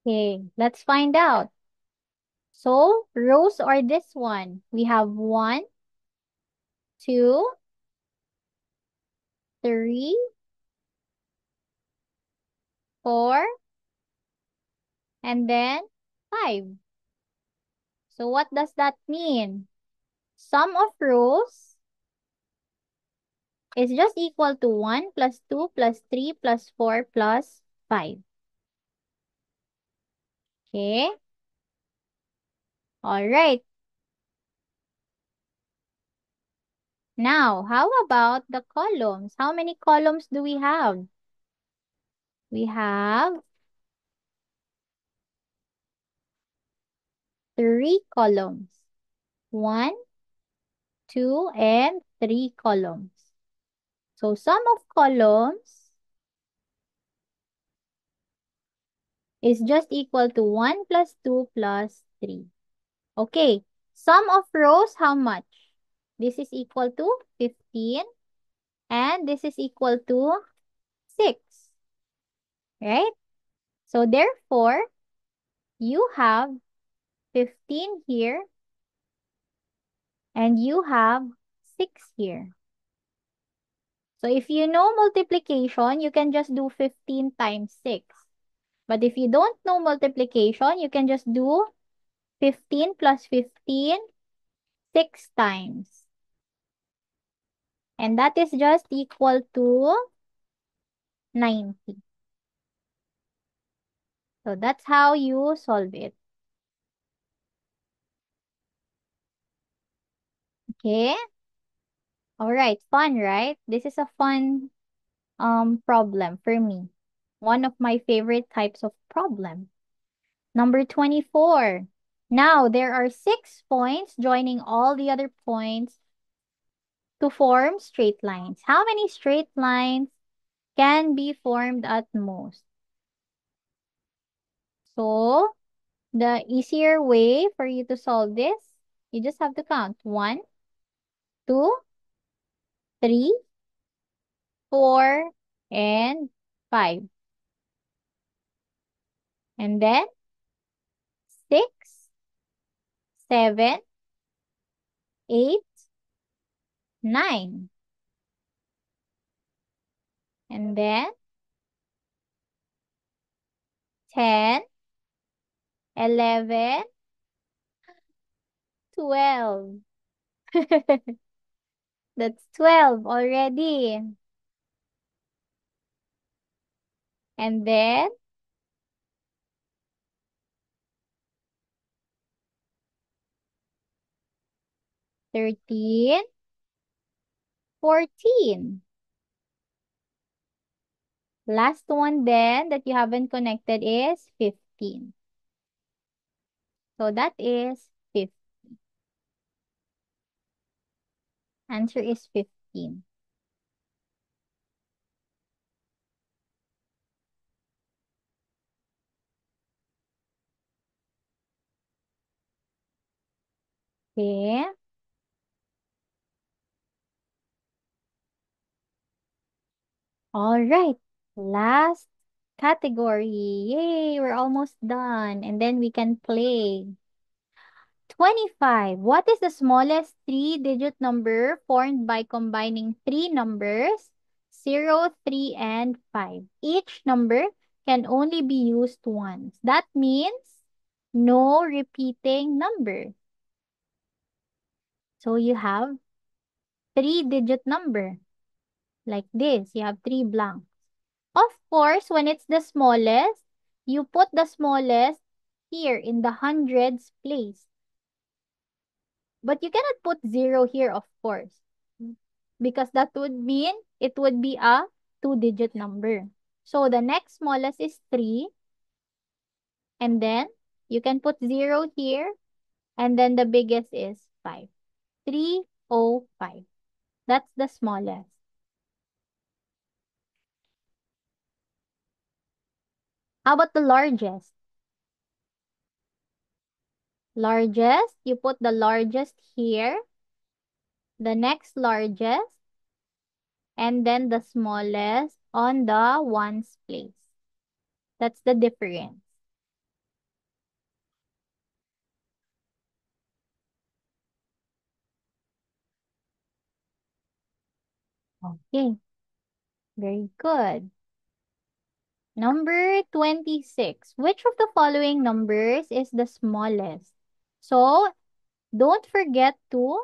okay, let's find out. So rows are this one. We have 1, 2, 3, 4, and then 5. So what does that mean? Sum of rows is just equal to 1 plus 2 plus 3 plus 4 plus 5. Okay? All right. Now, how about the columns? How many columns do we have? We have 3 columns. 1, 2, and 3 columns. So, sum of columns is just equal to 1 plus 2 plus 3. Okay. Sum of rows, how much? This is equal to 15. And this is equal to 6. Right? So, therefore, you have 15 here and you have 6 here. So if you know multiplication, you can just do 15 times 6. But if you don't know multiplication, you can just do 15 plus 15 6 times. And that is just equal to 90. So that's how you solve it. Okay? All right, fun, right? This is a fun problem for me. One of my favorite types of problem. Number 24. Now, there are 6 points joining all the other points to form straight lines. How many straight lines can be formed at most? So, the easier way for you to solve this, you just have to count. 1, 2, 3, 4, and 5. And then 6, 7, 8, 9. And then 10, 11, 12. That's 12 already. And then 13, 14. Last one then that you haven't connected is 15. So that is 50. Answer is 15. Okay. All right. Last category. Yay, we're almost done. And then we can play. 25. What is the smallest three-digit number formed by combining three numbers, 0, 3, and 5? Each number can only be used once. That means no repeating number. So you have three-digit number like this. You have three blanks. Of course, when it's the smallest, you put the smallest here in the hundreds place. But you cannot put 0 here, of course, because that would mean it would be a two-digit number. So the next smallest is 3, and then you can put 0 here, and then the biggest is 5. 305. That's the smallest. How about the largest? Largest, you put the largest here, the next largest, and then the smallest on the ones place. That's the difference. Okay, very good. Number 26. Which of the following numbers is the smallest? So, don't forget to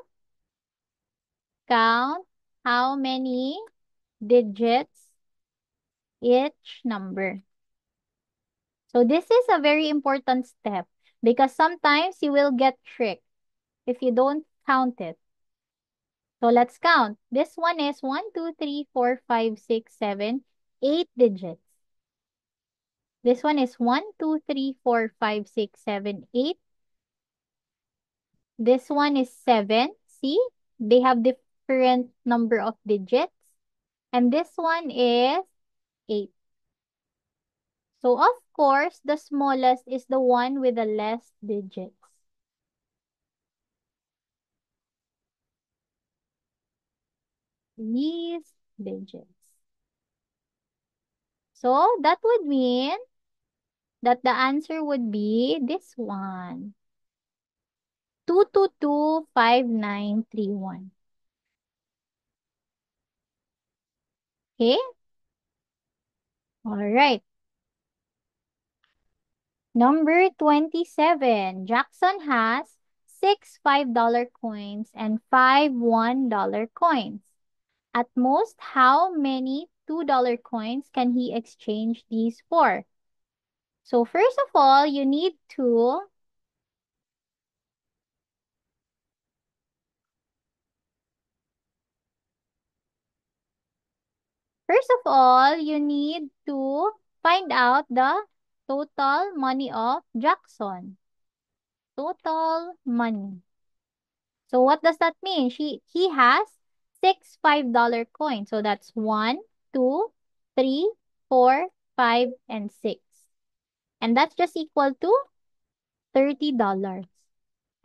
count how many digits each number. So, this is a very important step because sometimes you will get tricked if you don't count it. So, let's count. This one is 1, 2, 3, 4, 5, 6, 7, 8 digits. This one is 1, 2, 3, 4, 5, 6, 7, 8. This one is 7. See? They have different number of digits. And this one is 8. So, of course, the smallest is the one with the less digits. Least digits. So, that would mean that the answer would be this one. 2225931. Okay? All right. Number 27. Jackson has six $5 coins and five $1 coins. At most, how many $2 coins can he exchange these for? So first of all, you need to find out the total money of Jackson. Total money. So what does that mean? He has six $5 coins. So that's 1, 2, 3, 4, 5, and 6. And that's just equal to $30.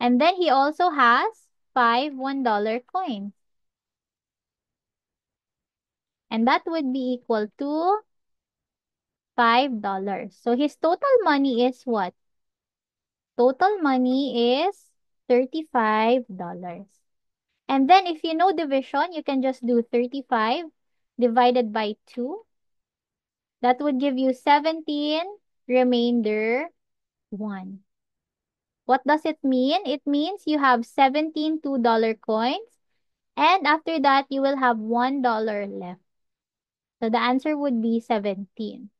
And then he also has five $1 coins. And that would be equal to $5. So his total money is what? Total money is $35. And then if you know division, you can just do 35 divided by 2. That would give you 17, remainder 1. What does it mean? It means you have 17 $2 coins, and after that, you will have $1 left. So the answer would be 17.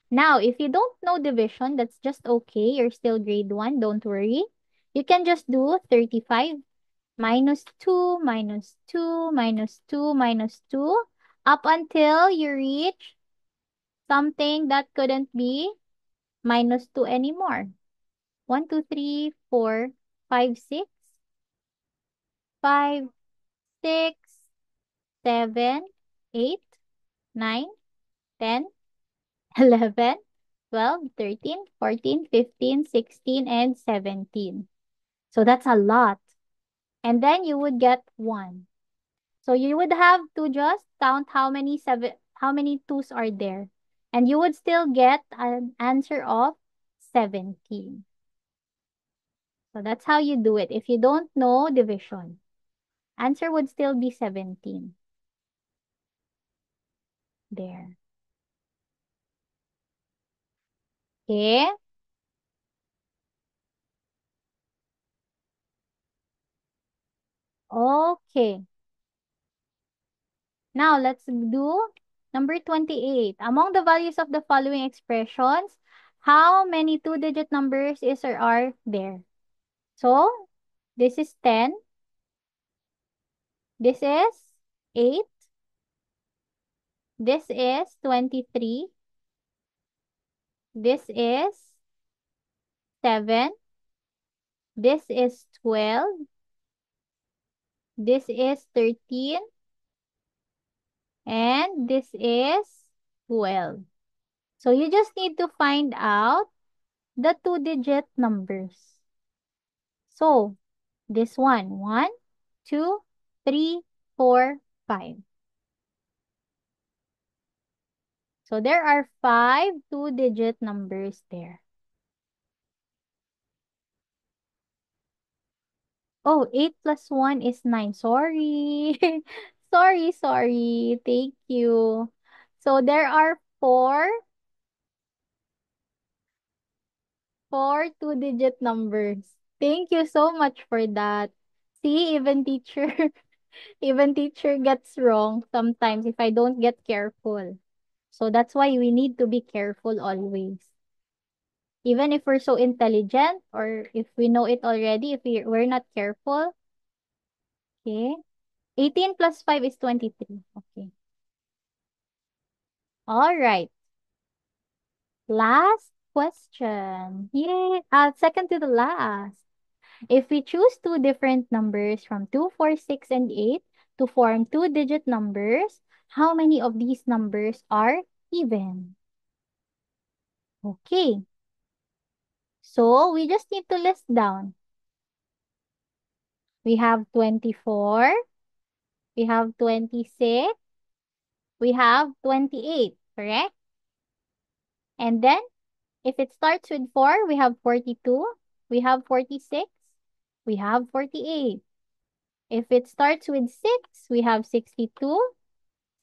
Now, if you don't know division, that's just okay. You're still grade 1. Don't worry. You can just do 35 minus 2, minus 2, minus 2, minus 2, up until you reach something that couldn't be minus 2 anymore. 1, 2, 3, 4, 5, 6, 5, 6, 7, 8, 9, 10, 11, 12, 13, 14, 15, 16, and 17. So that's a lot. And then you would get 1. So you would have to just count how many twos are there. And you would still get an answer of 17. So that's how you do it. If you don't know division, answer would still be 17. There. Okay? Okay. Now let's do number 28. Among the values of the following expressions, how many two-digit numbers is or are there? So, this is 10. This is 8. This is 23. This is 7. This is 12. This is 13. And this is 12. So you just need to find out the two-digit numbers. So this one, 2, 3, 4, 5. So there are 5 two-digit numbers there. Oh, 8 plus 1 is 9. Sorry. Sorry. Thank you. So there are four two-digit numbers. Thank you so much for that. See, even teacher, even teacher gets wrong sometimes if I don't get careful. So that's why we need to be careful always. Even if we're so intelligent or if we know it already, if we're not careful, okay? 18 plus 5 is 23. Okay. All right. Last question. Yay. Second to the last. If we choose two different numbers from 2, 4, 6, and 8 to form two-digit numbers, how many of these numbers are even? Okay. So we just need to list down. We have 24, we have 26, we have 28, correct? And then if it starts with 4, we have 42, we have 46, we have 48. If it starts with 6, we have 62,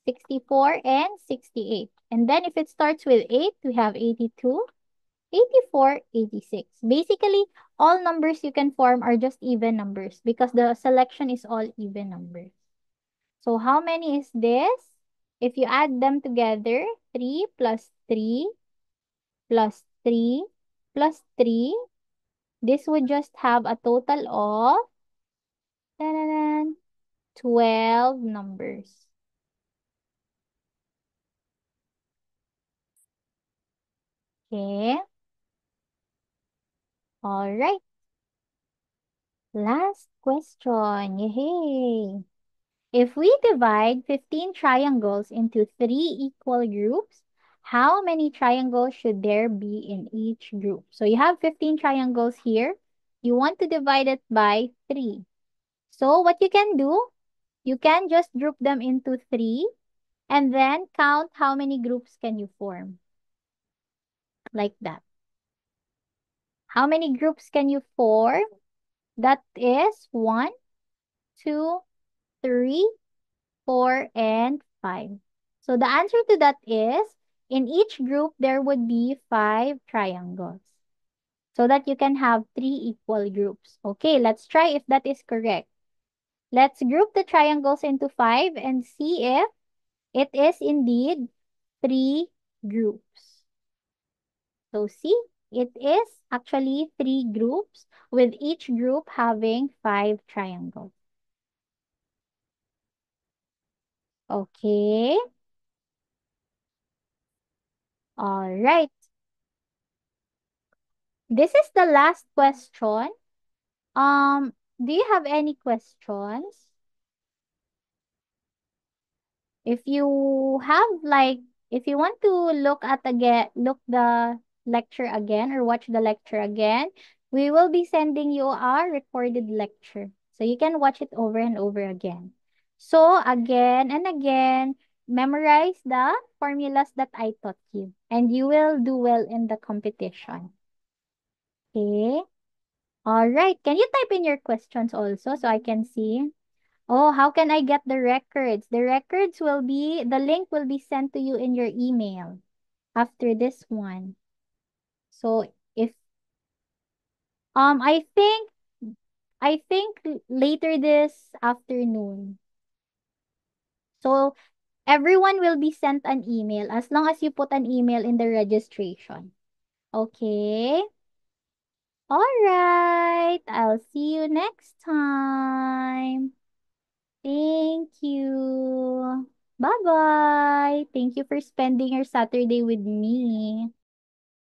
64, and 68. And then if it starts with 8, we have 82, 84, 86. Basically, all numbers you can form are just even numbers because the selection is all even numbers. So how many is this? If you add them together, 3 plus 3 plus 3 plus 3, this would just have a total of ta-da-dan, 12 numbers. Okay. All right. Last question. Yay. If we divide 15 triangles into three equal groups, how many triangles should there be in each group? So you have 15 triangles here. You want to divide it by 3. So what you can do, you can just group them into 3 and then count how many groups can you form. Like that. How many groups can you form? That is 1, 2, 3, 4, and 5. So the answer to that is, in each group, there would be 5 triangles. So that you can have 3 equal groups. Okay, let's try if that is correct. Let's group the triangles into 5 and see if it is indeed 3 groups. So see, it is actually 3 groups with each group having 5 triangles. Okay, all right. This is the last question. Do you have any questions? If you have like, if you want to look the lecture again or watch the lecture again, we will be sending you our recorded lecture. So you can watch it over and over again. So again and again, memorize the formulas that I taught you and you will do well in the competition. Okay? All right. Can you type in your questions also so I can see? Oh, how can I get the records? The records will be, the link will be sent to you in your email after this one. So if, I think later this afternoon. So everyone will be sent an email as long as you put an email in the registration. Okay? All right. I'll see you next time. Thank you. Bye-bye. Thank you for spending your Saturday with me.